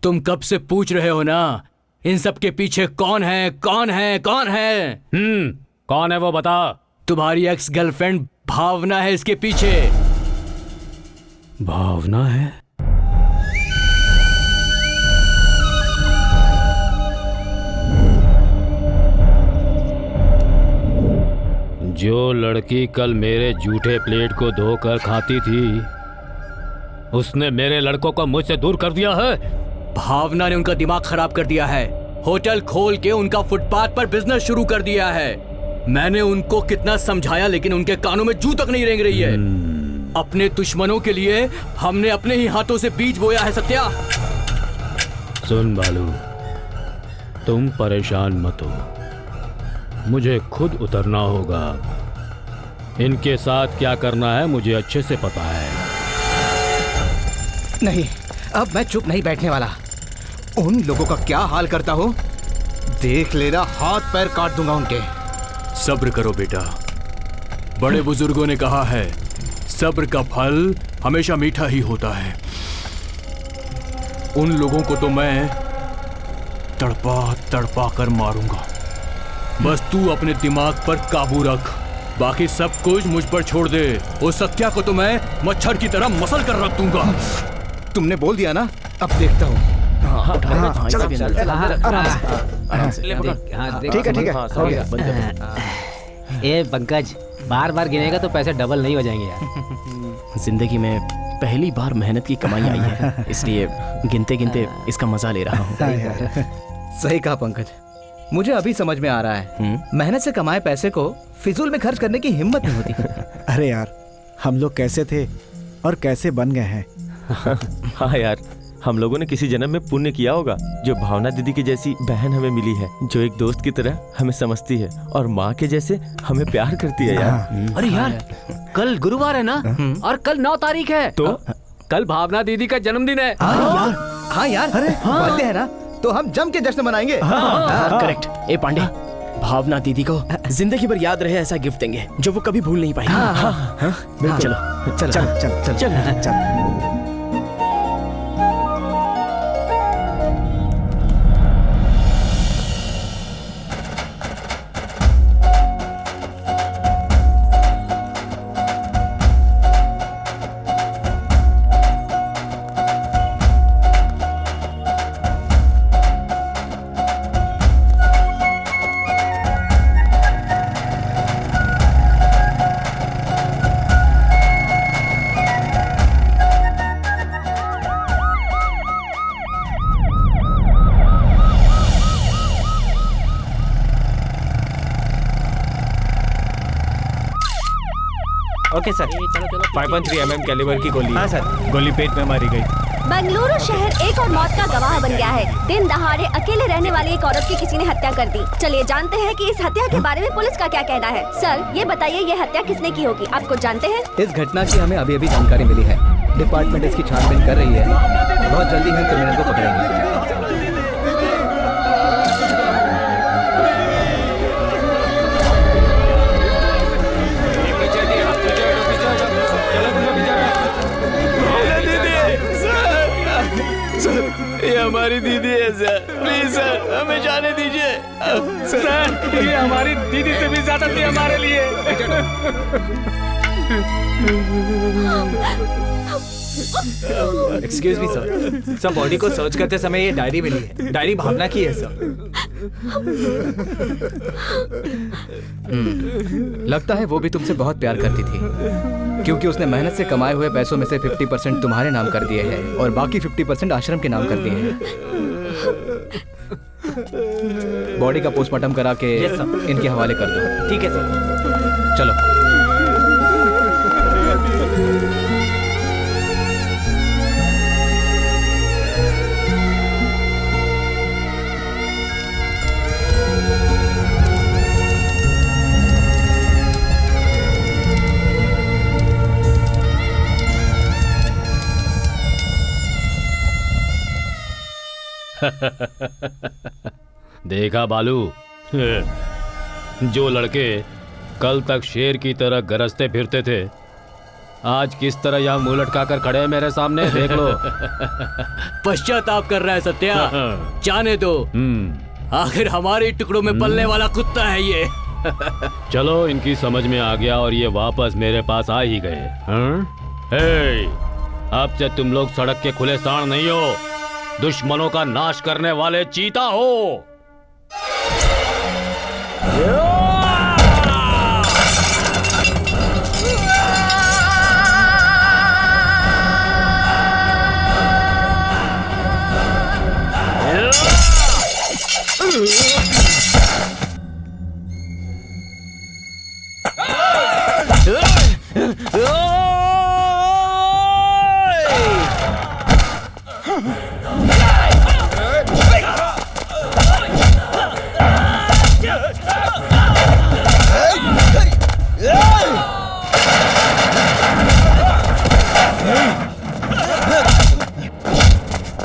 तुम कब से पूछ रहे हो ना, इन सब के पीछे कौन है, कौन है, कौन है? कौन है वो बता। तुम्हारी एक्स गर्लफ्रेंड भावना है इसके पीछे। भावना है? जो लड़की कल मेरे जूठे प्लेट को धोकर खाती थी, उसने मेरे लड़कों को मुझसे दूर कर दिया है। भावना ने उनका दिमाग खराब कर दिया है। होटल खोल के उनका फुटपाथ पर बिजनेस शुरू कर दिया है। मैंने उनको कितना समझाया लेकिन उनके कानों में जू तक नहीं रेंग रही है। अपने दुश्मनों के लिए हमने अपने ही हाथों से बीज बोया है। सत्या, सुन बालू, तुम परेशान मत हो, मुझे खुद उतरना होगा। इनके साथ क्या करना है मुझे अच्छे से पता है। नहीं, अब मैं चुप नहीं बैठने वाला। उन लोगों का क्या हाल करता हूँ देख लेना, हाथ पैर काट दूंगा उनके। सब्र करो बेटा, बड़े बुजुर्गों ने कहा है सब्र का फल हमेशा मीठा ही होता है। उन लोगों को तो मैं तड़पा तड़पा कर मारूंगा। बस तू अपने दिमाग पर काबू रख, बाकी सब कुछ मुझ पर छोड़ दे। उस सत्या को तो मैं मच्छर की तरह मसल कर रख दूंगा। तुमने बोल दिया ना, अब देखता हूँ। ठीक है हो गया। ए पंकज, बार बार गिनेगा तो पैसे डबल नहीं हो जाएंगे यार। जिंदगी में पहली बार मेहनत की कमाई आई है, इसलिए गिनते गिनते इसका मजा ले रहा हूँ। सही कहा पंकज, मुझे अभी समझ में आ रहा है मेहनत से कमाए पैसे को फिजूल में खर्च करने की हिम्मत नहीं होती। अरे यार, हम लोग कैसे थे और कैसे बन गए हैं। हाँ यार, हम लोगों ने किसी जन्म में पुण्य किया होगा जो भावना दीदी की जैसी बहन हमें मिली है, जो एक दोस्त की तरह हमें समझती है और माँ के जैसे हमें प्यार करती है यार। अरे यार, कल गुरुवार है ना, और कल 9 तारीख है, तो कल भावना दीदी का जन्मदिन है। हाँ यार, बर्थडे है ना, तो हम जम के जश्न मनाएंगे। करेक्ट। ए पांडे, भावना दीदी को जिंदगी भर याद रहे ऐसा गिफ्ट देंगे जो वो कभी भूल नहीं पाएंगे। चलो चल चल चल। ओके सर, 5.3 mm कैलिबर की गोली। हाँ सर। गोली पेट में मारी गई। बेंगलुरु शहर एक और मौत का गवाह बन गया है। दिन दहाड़े अकेले रहने वाली एक औरत की किसी ने हत्या कर दी। चलिए जानते हैं कि इस हत्या के बारे में पुलिस का क्या कहना है। सर, ये बताइए, ये हत्या किसने की होगी, आप कुछ जानते हैं? इस घटना की हमें अभी जानकारी मिली है। डिपार्टमेंट इसकी छानबीन कर रही है। बहुत जल्दी हम क्रिमिनल को पकड़ेंगे। ये हमारी दीदी है सर, प्लीज सर हमें जाने दीजिए। सर, ये हमारी दीदी से भी ज्यादा थी हमारे लिए। Excuse me sir, sir body को सर्च करते समय ये डायरी मिली है। डायरी भावना की है सर। लगता है वो भी तुमसे बहुत प्यार करती थी, क्योंकि उसने मेहनत से कमाए हुए पैसों में से 50% तुम्हारे नाम कर दिए हैं और बाकी 50% आश्रम के नाम कर दिए हैं। बॉडी का पोस्टमार्टम करा के इनके हवाले कर दो। ठीक है सर। चलो। देखा बालू, जो लड़के कल तक शेर की तरह गरजते फिरते थे, आज किस तरह यहाँ मुंह लटका कर खड़े हैं मेरे सामने, देख लो। पश्चाताप कर रहा है सत्या, जाने दो। आखिर हमारे टुकड़ों में पलने वाला कुत्ता है ये। चलो, इनकी समझ में आ गया और ये वापस मेरे पास आ ही गए। हे, अब से तुम लोग सड़क के खुले सांड नहीं हो, दुश्मनों का नाश करने वाले चीता हो।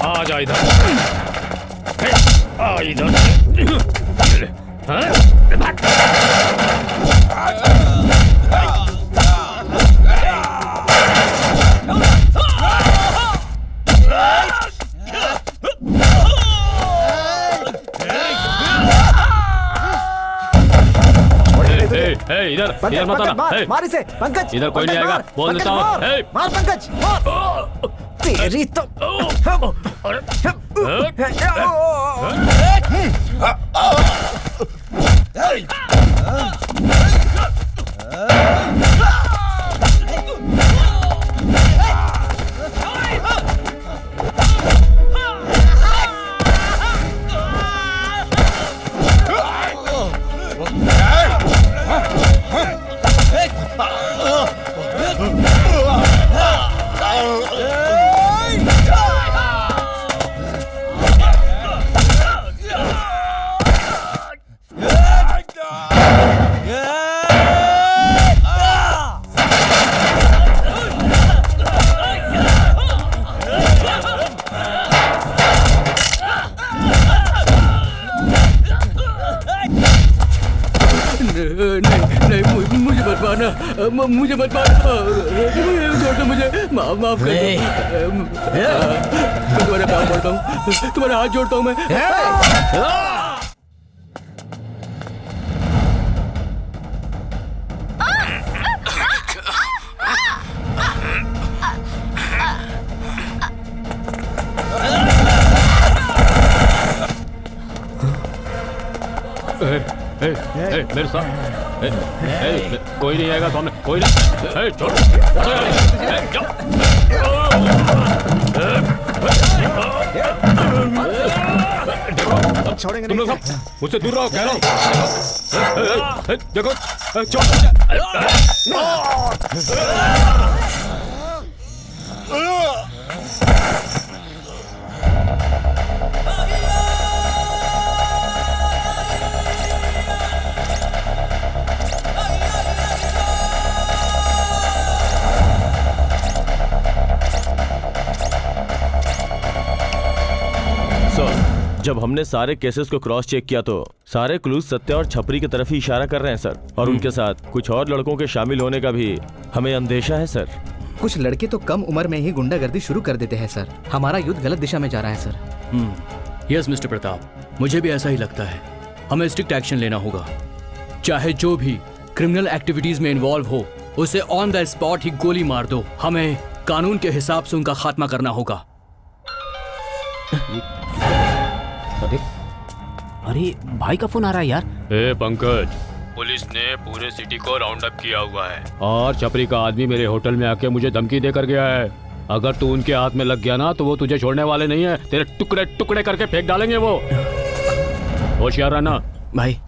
आ इधर, आ इधर। इधर मत आना। मार, मार इसे पंकज। इधर कोई नहीं आएगा, बोल देता हूँ। मार पंकज, मार। तेरी तो मुझे मत मारना, छोड़ दो मुझे, माफ कर दो। मैं तुम्हारे पाँव पड़ता हूँ, तुम्हारे हाथ जोड़ता हूँ मैं। मेरे साथ कोई नहीं आएगा सामने, कोई नहीं। छोड़, छोड़ेंगे तुम लोग सब मुझसे दूर रहो, कह रहा हूँ। देखो, जब हमने सारे केसेस को क्रॉस चेक किया तो सारे क्लूज सत्या और छपरी की तरफ ही इशारा कर रहे हैं सर, और उनके साथ कुछ और लड़कों के शामिल होने का भी हमें अंदेशा है सर। कुछ लड़के तो कम उम्र में ही गुंडागर्दी शुरू कर देते हैं सर। हमारा युद्ध गलत दिशा में जा रहा है सर। यस मिस्टर प्रताप, मुझे भी ऐसा ही लगता है। हमें स्ट्रिक्ट एक्शन लेना होगा। चाहे जो भी क्रिमिनल एक्टिविटीज में इन्वॉल्व हो उसे ऑन द स्पॉट ही गोली मार दो। हमें कानून के हिसाब से उनका खात्मा करना होगा। अरे भाई का फोन आ रहा है यार। ए पंकज, पुलिस ने पूरे सिटी को राउंड अप किया हुआ है और छपरी का आदमी मेरे होटल में आके मुझे धमकी देकर गया है। अगर तू उनके हाथ में लग गया ना तो वो तुझे छोड़ने वाले नहीं है, तेरे टुकड़े टुकड़े करके फेंक डालेंगे वो। होशियार रहना। भाई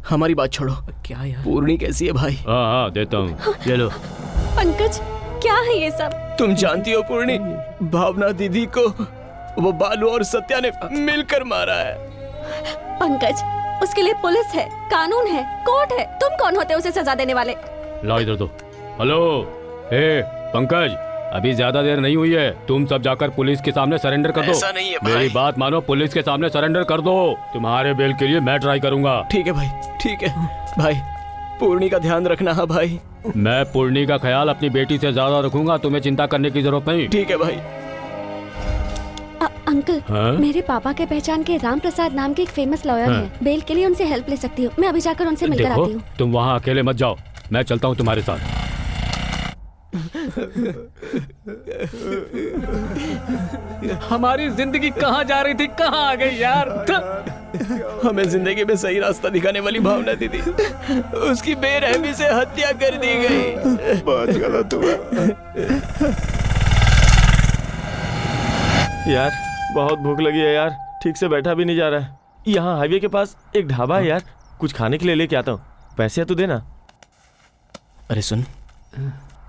हमारी बात छोड़ो। क्या यार? पूर्णी कैसी है भाई? हाँ देता हूँ, ले लो। पंकज क्या है ये सब? तुम जानती हो पूर्णी, भावना दीदी को वो बालू और सत्या ने मिलकर मारा है। पंकज, उसके लिए पुलिस है, कानून है, कोर्ट है। तुम कौन होते उसे सजा देने वाले? ला इधर दो। हेलो, ए पंकज, अभी ज्यादा देर नहीं हुई है, तुम सब जाकर पुलिस के सामने सरेंडर कर दो। ऐसा नहीं है भाई। मेरी बात मानो, पुलिस के सामने सरेंडर कर दो। तुम्हारे बेल के लिए मैं ट्राई करूंगा। ठीक है भाई, ठीक है भाई। पूर्णी का ध्यान रखना है भाई। मैं पूर्णी का ख्याल अपनी बेटी से ज्यादा रखूंगा, तुम्हें चिंता करने की जरूरत नहीं। ठीक है भाई। अंकल, हाँ? मेरे पापा के पहचान के राम प्रसाद नाम के एक फेमस लॉयर हैं। बेल के लिए उनसे हेल्प ले सकती हूँ। मैं अभी जाकर उनसे मिलकर आती हूँ। तुम वहाँ अकेले मत जाओ, मैं चलता हूँ तुम्हारे साथ। हमारी जिंदगी कहाँ जा रही थी, कहाँ आ गई यार। हमें जिंदगी में सही रास्ता दिखाने वाली भावना दीदी, उसकी बेरहमी से हत्या कर दी गई। बहुत गलत हुआ यार, बहुत भूख लगी है यार, ठीक से बैठा भी नहीं जा रहा है। यहाँ हाईवे के पास एक ढाबा है यार, कुछ खाने के लिए लेके आता हूँ, पैसे तो देना। अरे सुन,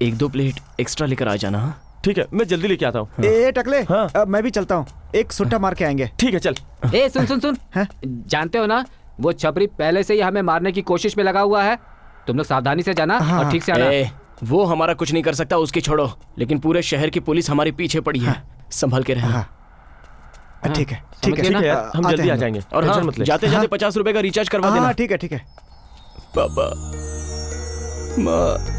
1-2 प्लेट एक्स्ट्रा लेकर आ जाना। ठीक है, मैं जल्दी लेके आता हूँ। ए टकले, हाँ? मैं भी चलता हूँ, एक सुट्टा मार के आएंगे। ठीक है चल। ए सुन सुन सुन, जानते हो ना वो छपरी पहले से ही हमें मारने की कोशिश में लगा हुआ है। तुम लोग सावधानी से जाना और ठीक से आना। वो हमारा कुछ नहीं कर सकता, उसकी छोड़ो, लेकिन पूरे शहर की पुलिस हमारे पीछे पड़ी है। संभल के रहना। ठीक है, ठीक है, ठीक है, हम जल्दी आ जाएंगे। और हाँ, जाते जाते 50 रुपए का रिचार्ज करवा देना। ठीक है, ठीक है। पापा, माँ,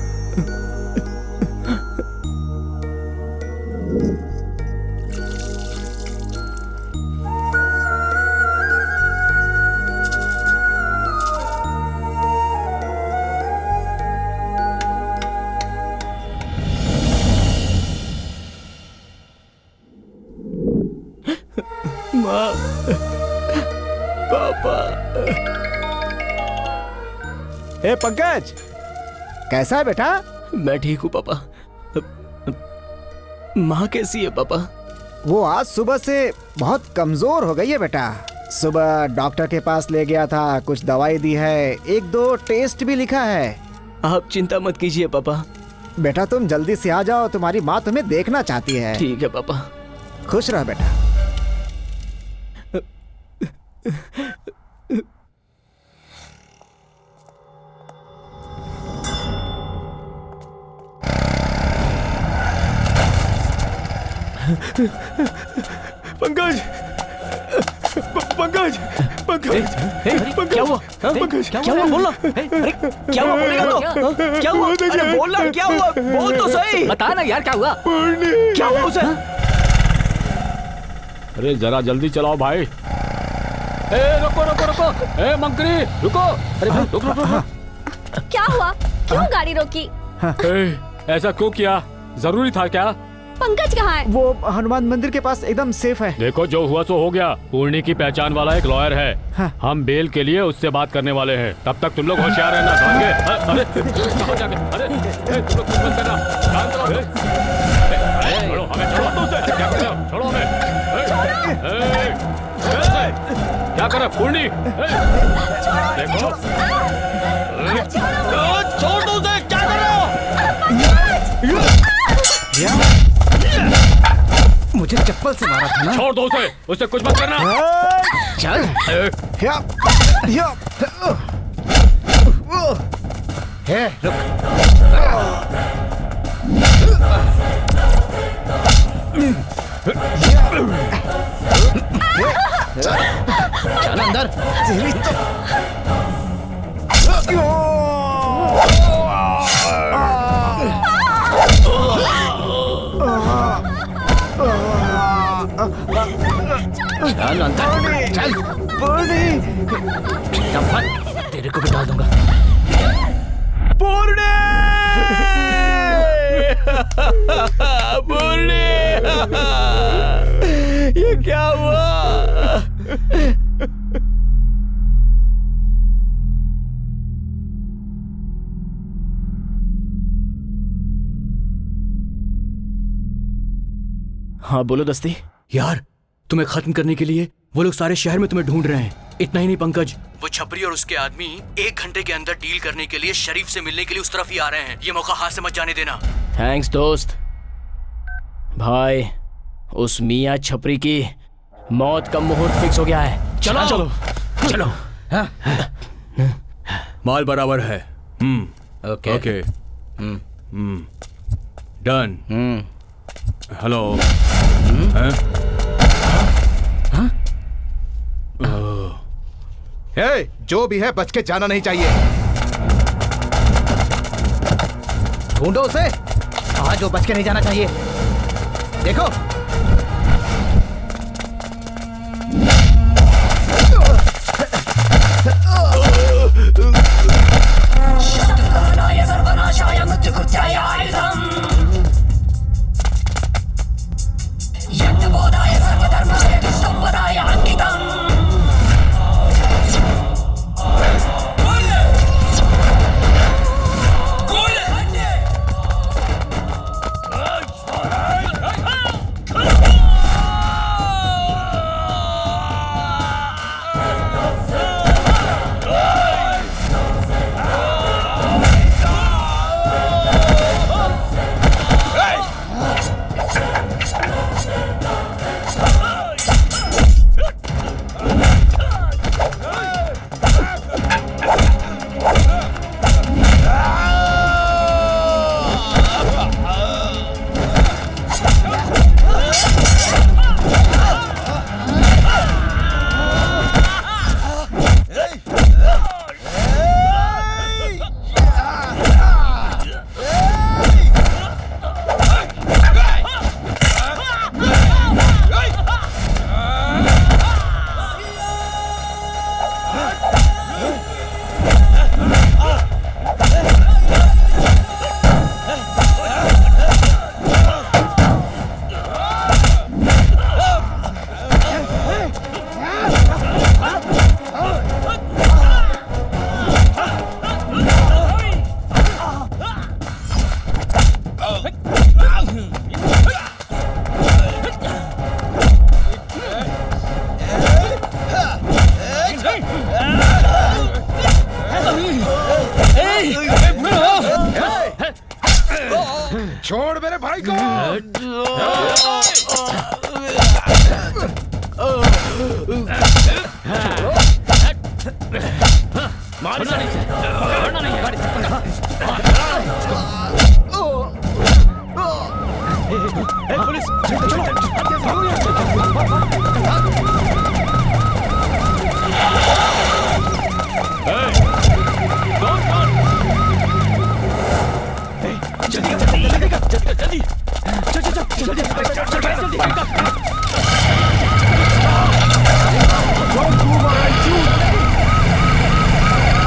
माँ, पापा। ए पंकज, कैसा है बेटा? मैं ठीक हूँ पापा। माँ कैसी है पापा? वो आज सुबह से बहुत कमजोर हो गई है बेटा। सुबह डॉक्टर के पास ले गया था, कुछ दवाई दी है, 1-2 टेस्ट भी लिखा है। आप चिंता मत कीजिए पापा। बेटा तुम जल्दी से आ जाओ, तुम्हारी माँ तुम्हें देखना चाहती है। ठीक है पापा। खुश रहो बेटा। पंकज, पंकज, पंकज, क्या हुआ? पंकज, क्या हुआ? बोलना। अरे क्या हुआ? बोलेगा तो? क्या हुआ? अरे बोलना, क्या हुआ? बोल तो सही। बता ना यार, क्या हुआ? क्या हुआ उसे? अरे जरा जल्दी चलाओ भाई। ए रुको रुको रुको, ए मंकरी रुको। अरे भाई रुक रुक रुक। क्या हुआ? क्यों गाड़ी रोकी? ऐसा क्यों किया? जरूरी था क्या? पंकज कहाँ है? वो हनुमान मंदिर के पास एकदम सेफ है। देखो जो हुआ सो हो गया। पूर्णी की पहचान वाला एक लॉयर है। हाँ। हम बेल के लिए उससे बात करने वाले हैं। तब तक तुम लोग होशियार रहना। अरे कहाँ जाके? अरे तुम लोग कुछ मत करना। शांत रहो। छोड़ो हमें, छोड़ो तो उसे। क्या कर रहे हो? छोड़ो हमें। क्या कर रहे हो पूर्णी? देखो छोड़ दो उसे। क्या कर रहे हो? मुझे चप्पल से मारा था ना। छोड़ दो उसे, उससे कुछ मत करना। चल। चल अंदर। तेरी तो चल अंदर चल। तेरे को भी डाल दूंगा। पूर्णे! पूर्णे! ये क्या हुआ? हाँ बोलो दस्ती। यार तुम्हें खत्म करने के लिए वो लोग सारे शहर में तुम्हें ढूंढ रहे हैं। इतना ही नहीं पंकज, वो छपरी और उसके आदमी 1 घंटे के अंदर डील करने के लिए शरीफ से मिलने के लिए उस तरफ ही आ रहे हैं। ये मौका हाथ से मत जाने देना। थैंक्स दोस्त। भाई उस मियाँ छपरी की मौत का मुहूर्त फिक्स हो गया है। चलो चलो चलो। माल बराबर है। Okay okay. डन। हेलो। हे, जो भी है बच के जाना नहीं चाहिए। ढूंढो उसे। आज वो बच के नहीं जाना चाहिए। देखो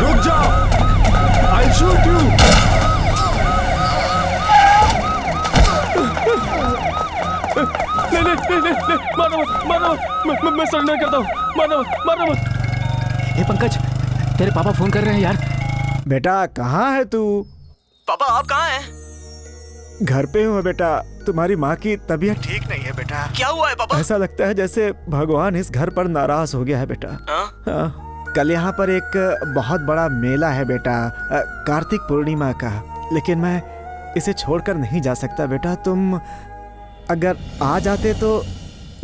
रुक जाओ, I'll shoot you. नहीं, मारो मत, मैं सरेंडर करता हूँ, मारो मत। हे पंकज, तेरे पापा फोन कर रहे हैं यार। बेटा कहाँ है तू? पापा आप कहाँ हैं? घर पे हूँ बेटा। तुम्हारी माँ की तबीयत ठीक नहीं है बेटा। क्या हुआ है पापा? ऐसा लगता है जैसे भगवान इस घर पर नाराज हो गया है बेटा। हाँ। कल यहाँ पर एक बहुत बड़ा मेला है बेटा, कार्तिक पूर्णिमा का, लेकिन मैं इसे छोड़कर नहीं जा सकता बेटा। तुम अगर आ जाते तो।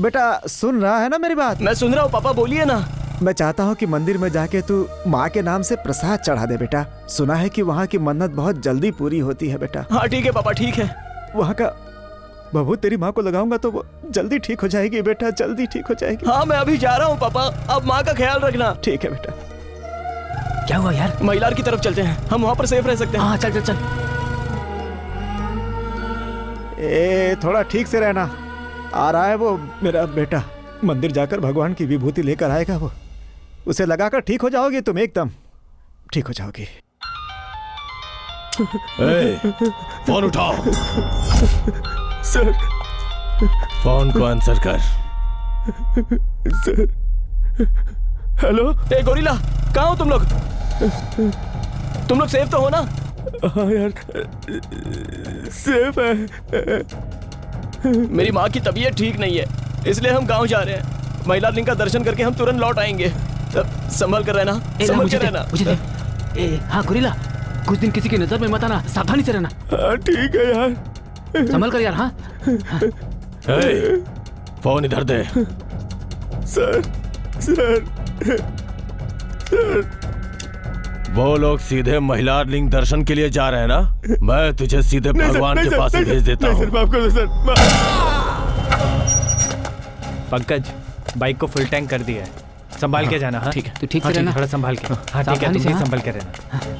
बेटा सुन रहा है ना मेरी बात? मैं सुन रहा हूँ पापा, बोलिए ना। मैं चाहता हूँ कि मंदिर में जाके तू माँ के नाम से प्रसाद चढ़ा दे बेटा। सुना है कि वहाँ की मन्नत बहुत जल्दी पूरी होती है बेटा। हाँ ठीक है पापा, ठीक है। वहाँ का बहू तेरी माँ को लगाऊंगा तो वो जल्दी ठीक हो जाएगी बेटा, जल्दी ठीक हो जाएगी। हाँ मैं अभी जा रहा हूँ पापा, अब माँ का ख्याल रखना। ठीक है बेटा। क्या हुआ यार? महिलार की तरफ चलते हैं, हम वहाँ पर सेफ रह सकते हैं। हाँ चल चल चल। थोड़ा ठीक से रहना। आ रहा है वो मेरा बेटा, मंदिर जाकर भगवान की विभूति लेकर आएगा वो। उसे लगाकर ठीक हो जाओगी तुम, एकदम ठीक हो जाओगी। फोन उठाओ। सर। फोन को आंसर कर। सर। हेलो। ए गोरिल्ला, कहाँ हो तुम लोग? तुम लोग सेफ तो हो ना? हाँ यार, सेफ है। मेरी माँ की तबीयत ठीक नहीं है, इसलिए हम गांव जा रहे हैं। महिला लिंग का दर्शन करके हम तुरंत लौट आएंगे। संभल कर रहना, संभल कर रहना। हाँ गोरिल्ला, कुछ दिन किसी की नजर में मत आना, सावधानी से रहना। हाँ ठीक है यार, संभल कर यार। हाँ फोन इधर दे। Sir sir sir. वो लोग सीधे महिला लिंग दर्शन के लिए जा रहे हैं ना? मैं तुझे सीधे भगवान के पास भेज देता हूँ। पंकज, बाइक को फुल टैंक कर दिया है, संभाल के जाना। हाँ ठीक है, तू ठीक से रहना, थोड़ा संभाल के। हाँ ठीक है, तुम भी संभाल के रहना।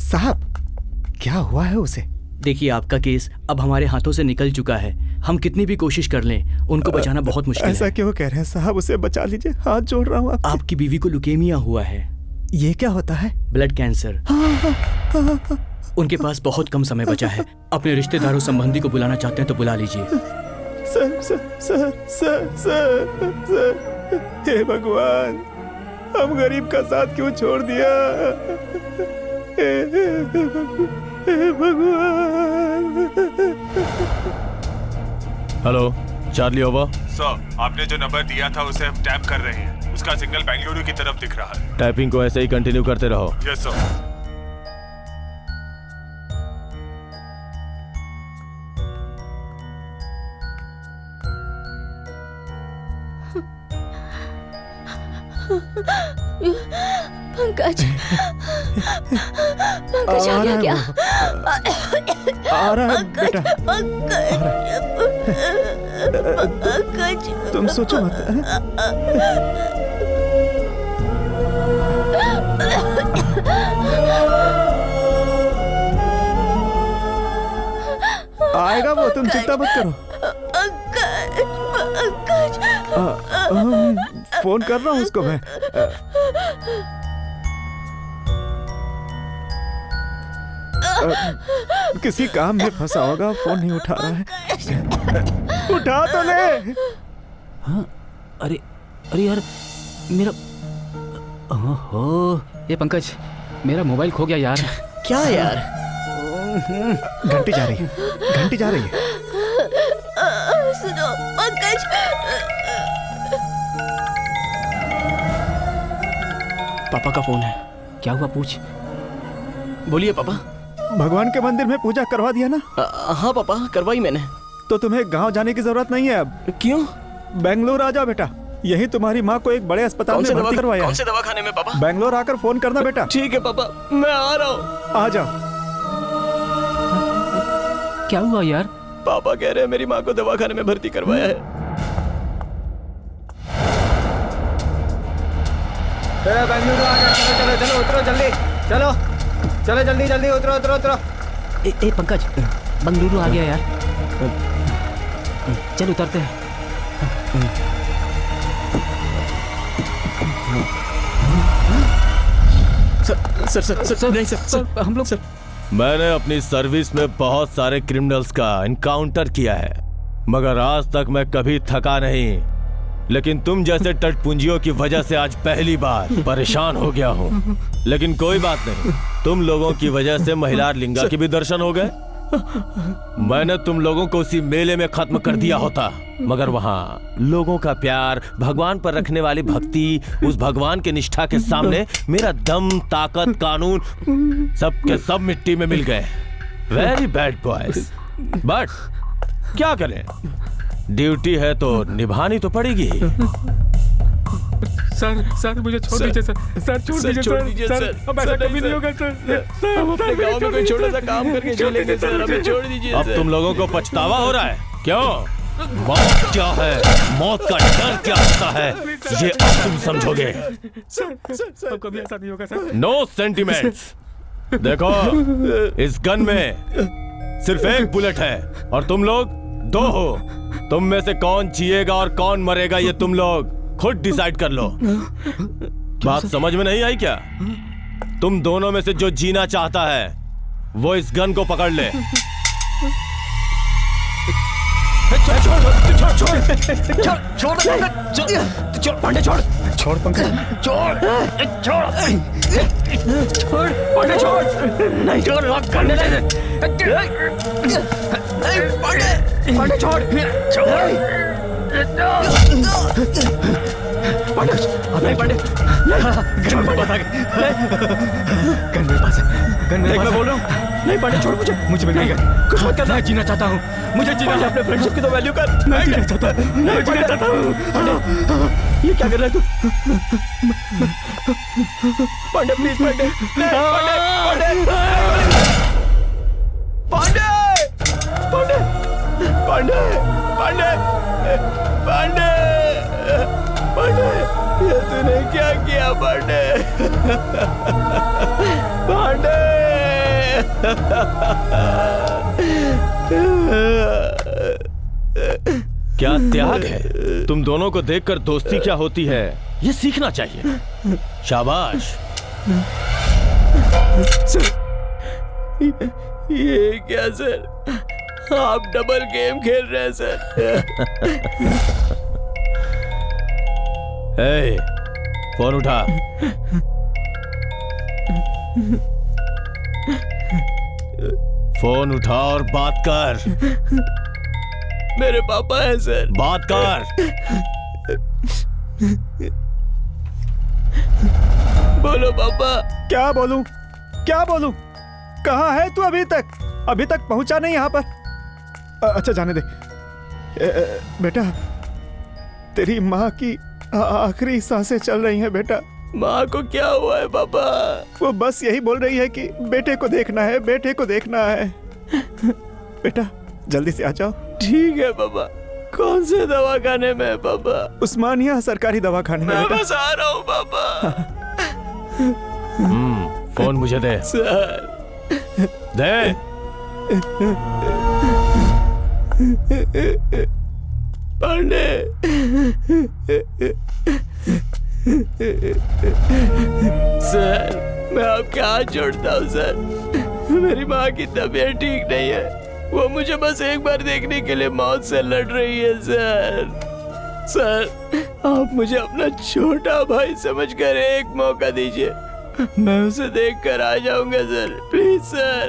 साहब क्या हुआ है उसे? देखिए, आपका केस अब हमारे हाथों से निकल चुका है। हम कितनी भी कोशिश कर लें, उनको बचाना बहुत मुश्किल है। ऐसा क्यों कह रहे हैं साहब? उसे बचा लीजिए, हाथ जोड़ रहा हूँ। आपकी बीवी को लुकेमिया हुआ है। ये क्या होता है? Blood cancer. उनके पास बहुत कम समय बचा है। अपने रिश्तेदारों संबंधी को बुलाना चाहते हैं तो बुला लीजिए। Sir sir sir sir sir sir, हे भगवान, हम गरीब का साथ क्यों छोड़ दिया? हे भगवान। Hello, Charlie over. सर, आपने जो नंबर दिया था उसे हम टैप कर रहे हैं। उसका सिग्नल बेंगलुरु की तरफ दिख रहा है। टाइपिंग को ऐसे ही कंटिन्यू करते रहो। Yes sir. पंकज, पंकज आ गया क्या? आ रहा है बेटा। पंकज, तुम सोचो मत। आएगा वो, तुम चिंता मत करो। फोन कर रहा हूँ उसको मैं। किसी काम में फंसा होगा, फोन नहीं उठा रहा है। उठा तो ले। हाँ, अरे अरे यार, मेरा ओहो, ये पंकज, मेरा मोबाइल खो गया यार। क्या यार? घंटी जा रही है, घंटी जा रही है। सुनो पंकज। पापा का फोन है। क्या हुआ, पूछ। बोलिए पापा। भगवान के मंदिर में पूजा करवा दिया ना? हाँ पापा, करवाई मैंने। तो तुम्हें गांव जाने की जरूरत नहीं है अब। क्यों? बेंगलोर आ जाओ बेटा। यही तुम्हारी माँ को एक बड़े अस्पताल में भर्ती करवाया। कौन से दवाखाने में पापा? बेंगलोर आकर फोन करना बेटा। ठीक है पापा, मैं आ रहा हूँ। आ जाओ। क्या हुआ यार? पापा कह रहे हैं मेरी माँ को दवाखाने में भर्ती करवाया है। बेंगलुरु आ गया। चलो चलो चलो, उतरो जल्दी। चलो चलो जल्दी जल्दी, उतरो उतरो उतरो। ए पंकज, बेंगलुरु आ गया यार। चल उतरते हैं। सर सर सर सर नहीं सर, हम लोग सर, मैंने अपनी सर्विस में बहुत सारे क्रिमिनल्स का एनकाउंटर किया है, मगर आज तक मैं कभी थका नहीं। लेकिन तुम जैसे टटपुंजियों की वजह से आज पहली बार परेशान हो गया हूँ। लेकिन कोई बात नहीं, तुम लोगों की वजह से महिला लिंगा के भी दर्शन हो गए। मैंने तुम लोगों को उसी मेले में खत्म कर दिया होता, मगर वहाँ लोगों का प्यार, भगवान पर रखने वाली भक्ति, उस भगवान के निष्ठा के सामने मेरा दम, ताकत, कानून सब के सब मिट्टी में मिल गए। वेरी बैड बॉयज, बट क्या करें, ड्यूटी है तो निभानी तो पड़ेगी। सर मुझे छोड़ दीजिए सर। सर छोड़ दीजिए सर। अब ऐसा कभी नहीं होगा सर। हम अपने गांव में कोई छोटा सा काम करके चलेंगे सर, हमें छोड़ दीजिए। अब तुम लोगों को पछतावा हो रहा है क्यों? मौत क्या है, मौत का डर क्या होता है, ये अब तुम समझोगे। सर कभी ऐसा नहीं होगा सर। No sentiments. देखो, इस गन में सिर्फ एक बुलेट है और तुम लोग दो हो। तुम में से कौन जिएगा और कौन मरेगा ये तुम लोग खुद डिसाइड कर लो। बात समझ में नहीं आई क्या? तुम दोनों में से जो जीना चाहता है वो इस गन को पकड़ ले। छोड़ पांडे, छोड़ छोड़ पंकज, छोड़ पांडे, छोड़ नहीं, छोड़ पांडे, पांडे छोड़ नहीं पांडे, गन मेरे पास आ गई। गन मेरे पास है, गन मेरे पास बोल रहा हूँ। नहीं पांडे छोड़, मुझे मिल गई गन। कुछ मत कर, मैं जीना चाहता हूँ, मुझे जीना है। अपने फ्रेंडशिप की तो वैल्यू कर। मैं जीना चाहता हूँ, मैं जीना चाहता हूँ। पांडे, ये क्या कर रहा है तू? पांडे प्लीज, पांडे पांडे पांडे पांडे पांडे पांडे पांडे पांडे, ये तूने क्या किया पांडे? पांडे। क्या त्याग है। तुम दोनों को देखकर दोस्ती क्या होती है ये सीखना चाहिए। शाबाश। ये क्या सर, आप डबल गेम खेल रहे हैं सर। ए, फोन उठा। फोन उठा और बात कर। मेरे पापा हैं सर। बात कर। बोलो पापा। क्या बोलूं, क्या बोलूं? कहाँ है तू अभी तक? अभी तक पहुंचा नहीं यहाँ पर। अच्छा जाने दे। बेटा, तेरी माँ की आखिरी सांसें चल रही हैं बेटा। माँ को क्या हुआ है पापा? वो बस यही बोल रही है कि बेटे को देखना है, बेटे को देखना है। बेटा जल्दी से आ जाओ। ठीक है पापा। कौन से दवाखाने में है पापा? उस्मानिया सरकारी दवाखाने में। मैं बस आ रहा हूँ पापा। फोन मुझे दे। सर दे। पांडे। सर मैं आपके हाथ जोड़ता हूँ सर। मेरी माँ की तबीयत ठीक नहीं है। वो मुझे बस एक बार देखने के लिए मौत से लड़ रही है सर। सर आप मुझे अपना छोटा भाई समझकर एक मौका दीजिए। मैं उसे देखकर आ जाऊंगा sir. Please sir.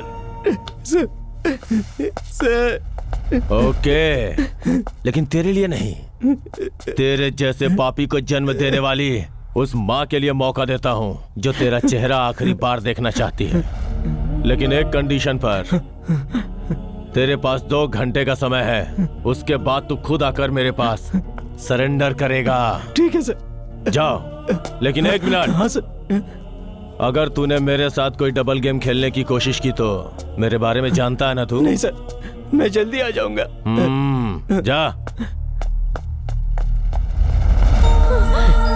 Sir. Okay, लेकिन तेरे लिए नहीं, तेरे जैसे पापी को जन्म देने वाली उस माँ के लिए मौका देता हूँ जो तेरा चेहरा आखिरी बार देखना चाहती है। लेकिन एक कंडीशन पर। तेरे पास 2 घंटे का समय है। उसके बाद तू खुद आकर मेरे पास सरेंडर करेगा। ठीक है सर। जाओ। लेकिन 1 मिनट। हाँ सर। अगर तूने मेरे साथ कोई डबल गेम खेलने की कोशिश की तो मेरे बारे में जानता है ना तू? नहीं सर, मैं जल्दी आ जाऊंगा। जा।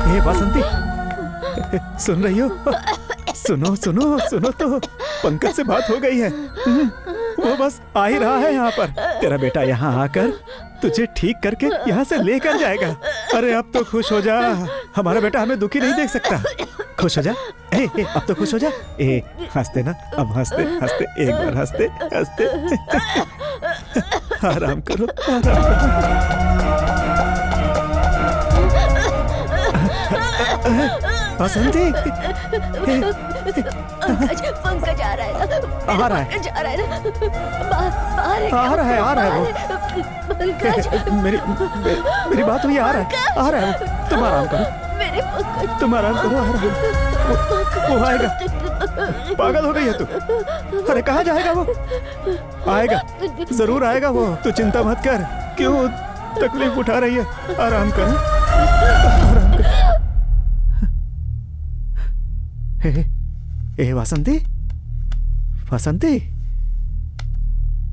हे बसंती, सुन रही हो? सुनो सुनो सुनो तो, पंकज से बात हो गई है। वो बस आ ही रहा है यहाँ पर। तेरा बेटा यहाँ आकर तुझे ठीक करके यहाँ से लेकर जाएगा। अरे अब तो खुश हो जा, हमारा बेटा हमें दुखी नहीं देख सकता। खुश हो जा। ए, अब तो खुश हो जा। ए, हंसते ना, अब हंसते हंसते, एक बार हंसते हंसते। आराम करो, आराम करो। बसंती, पंकज आ रहा है ना? आ रहा है। पंकज आ रहा है ना? बाहर आ रहा है, आ रहा है वो। पंकज, मेरी बात हुई, आ रहा है, आ रहा है वो। तुम आराम करो, मेरे पंकज, तुम आराम करो, आ रहा है वो आएगा। पागल हो गई है तू? अरे कहाँ जाएगा वो? आएगा, जरूर आएगा वो। तू चिंता मत कर। क्यों तकलीफ उठा रही है? आराम कर, आराम कर। ए वासंती, वासंती,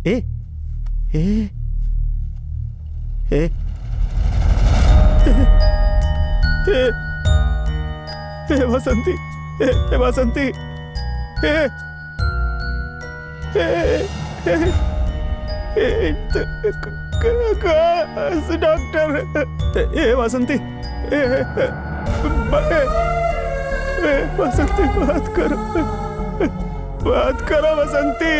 ए ए ए ए वासंती, ए वासंती, ए डॉक्टर, ए वासंती, बसंती, बात करो, बात करो बसंती।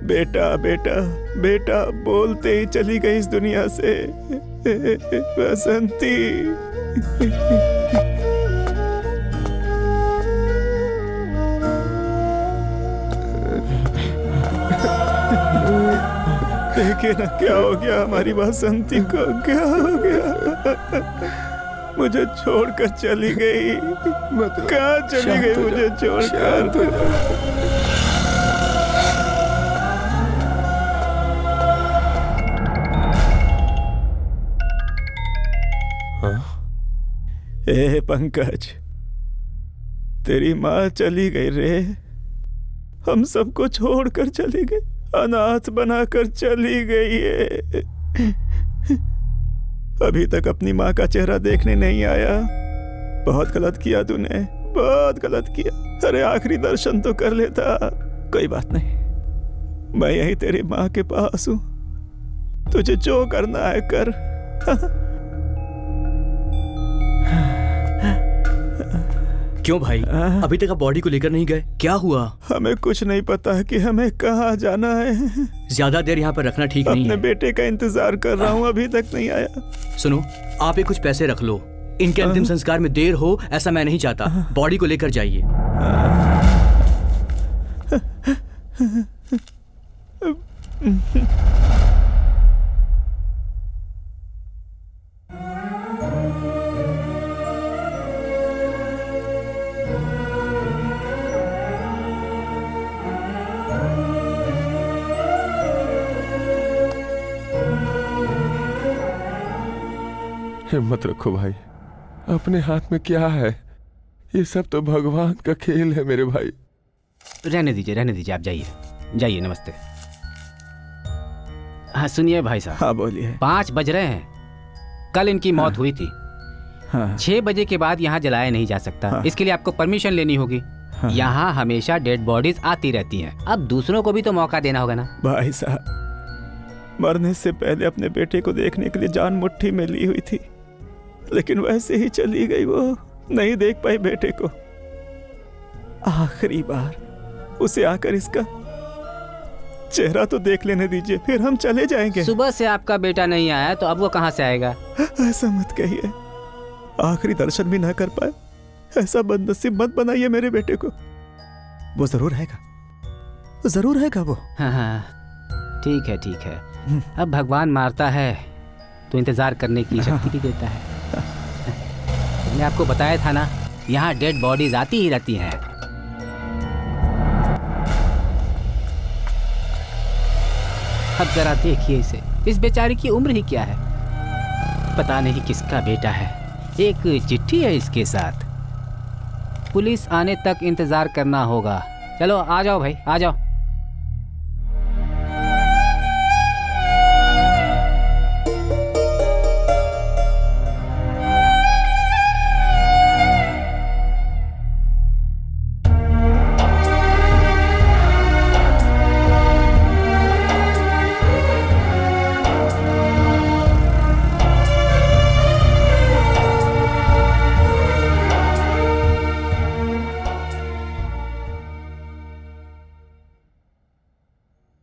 बेटा बेटा बेटा बोलते ही चली गई इस दुनिया से बसंती। देखिए ना क्या हो गया हमारी बसंती को, क्या हो गया? मुझे छोड़कर चली गई। कहाँ चली गई मुझे छोड़कर? ए पंकज, तेरी माँ चली गई रे, हम सबको छोड़कर चली गई, अनाथ बनाकर चली गई है। अभी तक अपनी माँ का चेहरा देखने नहीं आया। बहुत गलत किया तूने, बहुत गलत किया। अरे आखिरी दर्शन तो कर लेता। कोई बात नहीं, मैं यही तेरी माँ के पास हूँ, तुझे जो करना है कर। क्यों भाई, अभी तक आप बॉडी को लेकर नहीं गए? क्या हुआ? हमें कुछ नहीं पता है कि हमें कहाँ जाना है। ज्यादा देर यहाँ पर रखना ठीक नहीं है। अपने बेटे का इंतजार कर रहा हूँ, अभी तक नहीं आया। सुनो, आप ये कुछ पैसे रख लो, इनके अंतिम संस्कार में देर हो ऐसा मैं नहीं चाहता। बॉडी को लेकर जाइए। हिम्मत रखो भाई, अपने हाथ में क्या है? ये सब तो भगवान का खेल है मेरे भाई। रहने दीजिए, रहने दीजिए, आप जाइए, जाइए। नमस्ते। हाँ सुनिए भाई साहब। हाँ बोलिए। 5 बज रहे हैं। कल इनकी मौत हुई थी। 6 बजे के बाद यहाँ जलाया नहीं जा सकता। इसके लिए आपको परमिशन लेनी होगी। यहाँ हमेशा डेड बॉडीज आती रहती हैं। अब दूसरों को भी तो मौका देना होगा ना। भाई साहब, मरने से पहले अपने बेटे को देखने के लिए जान मुट्ठी में ली हुई थी, लेकिन वैसे ही चली गई। वो नहीं देख पाई बेटे को। आखिरी बार उसे आकर इसका चेहरा तो देख लेने दीजिए, फिर हम चले जाएंगे। सुबह से आपका बेटा नहीं आया तो अब वो कहाँ से आएगा? ऐसा मत कहिए, आखिरी दर्शन भी ना कर पाए, ऐसा बदनसीब मत बनाइए मेरे बेटे को। वो जरूर आएगा, जरूर आएगा वो। हाँ, ठीक है, ठीक है। अब भगवान मारता है तो इंतजार करने की शक्ति भी देता है। मैंने आपको बताया था ना, यहाँ डेड बॉडीज आती ही रहती हैं। अब जरा देखिए इसे, इस बेचारी की उम्र ही क्या है। पता नहीं किसका बेटा है। एक चिट्ठी है इसके साथ। पुलिस आने तक इंतजार करना होगा। चलो आ जाओ भाई, आ जाओ।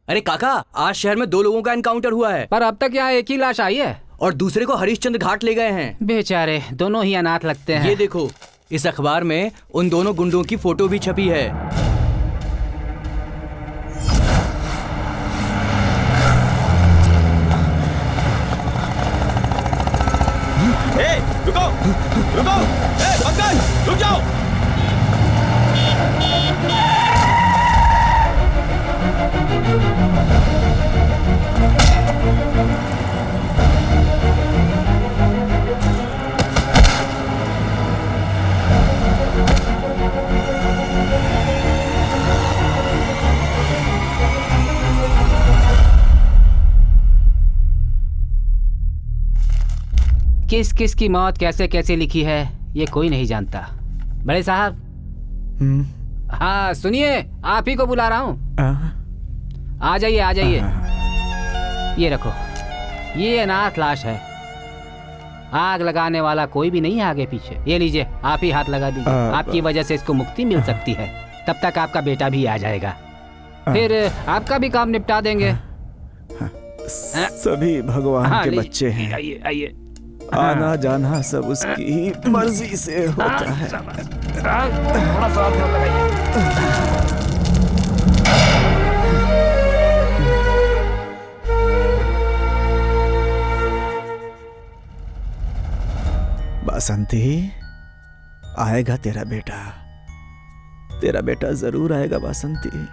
अरे काका, आज शहर में 2 लोगों का एनकाउंटर हुआ है। पर अब तक यहाँ एक ही लाश आई है और दूसरे को हरिश्चंद्र घाट ले गए हैं। बेचारे दोनों ही अनाथ लगते हैं। ये देखो, इस अखबार में उन दोनों गुंडों की फोटो भी छपी है। रुको, रुको, पंकज, रुक जाओ। किस किस की मौत कैसे कैसे लिखी है ये कोई नहीं जानता। बड़े साहब, हाँ सुनिए, आप ही को बुला रहा हूँ। आ जाइए, आ जाइए। ये रखो, ये अनाथ लाश है। आग लगाने वाला कोई भी नहीं है आगे पीछे। ये लीजिए, आप ही हाथ लगा दीजिए। आपकी वजह से इसको मुक्ति मिल सकती है। तब तक आपका बेटा भी आ जाएगा, फिर आपका भी काम निपटा देंगे। सभी भगवान के बच्चे हैं। आइए, आइए। आना जाना सब उसकी मर्जी से होता है। थोड़ा सा और लगाइए। बासंती, आएगा तेरा बेटा, तेरा बेटा जरूर आएगा बासंती।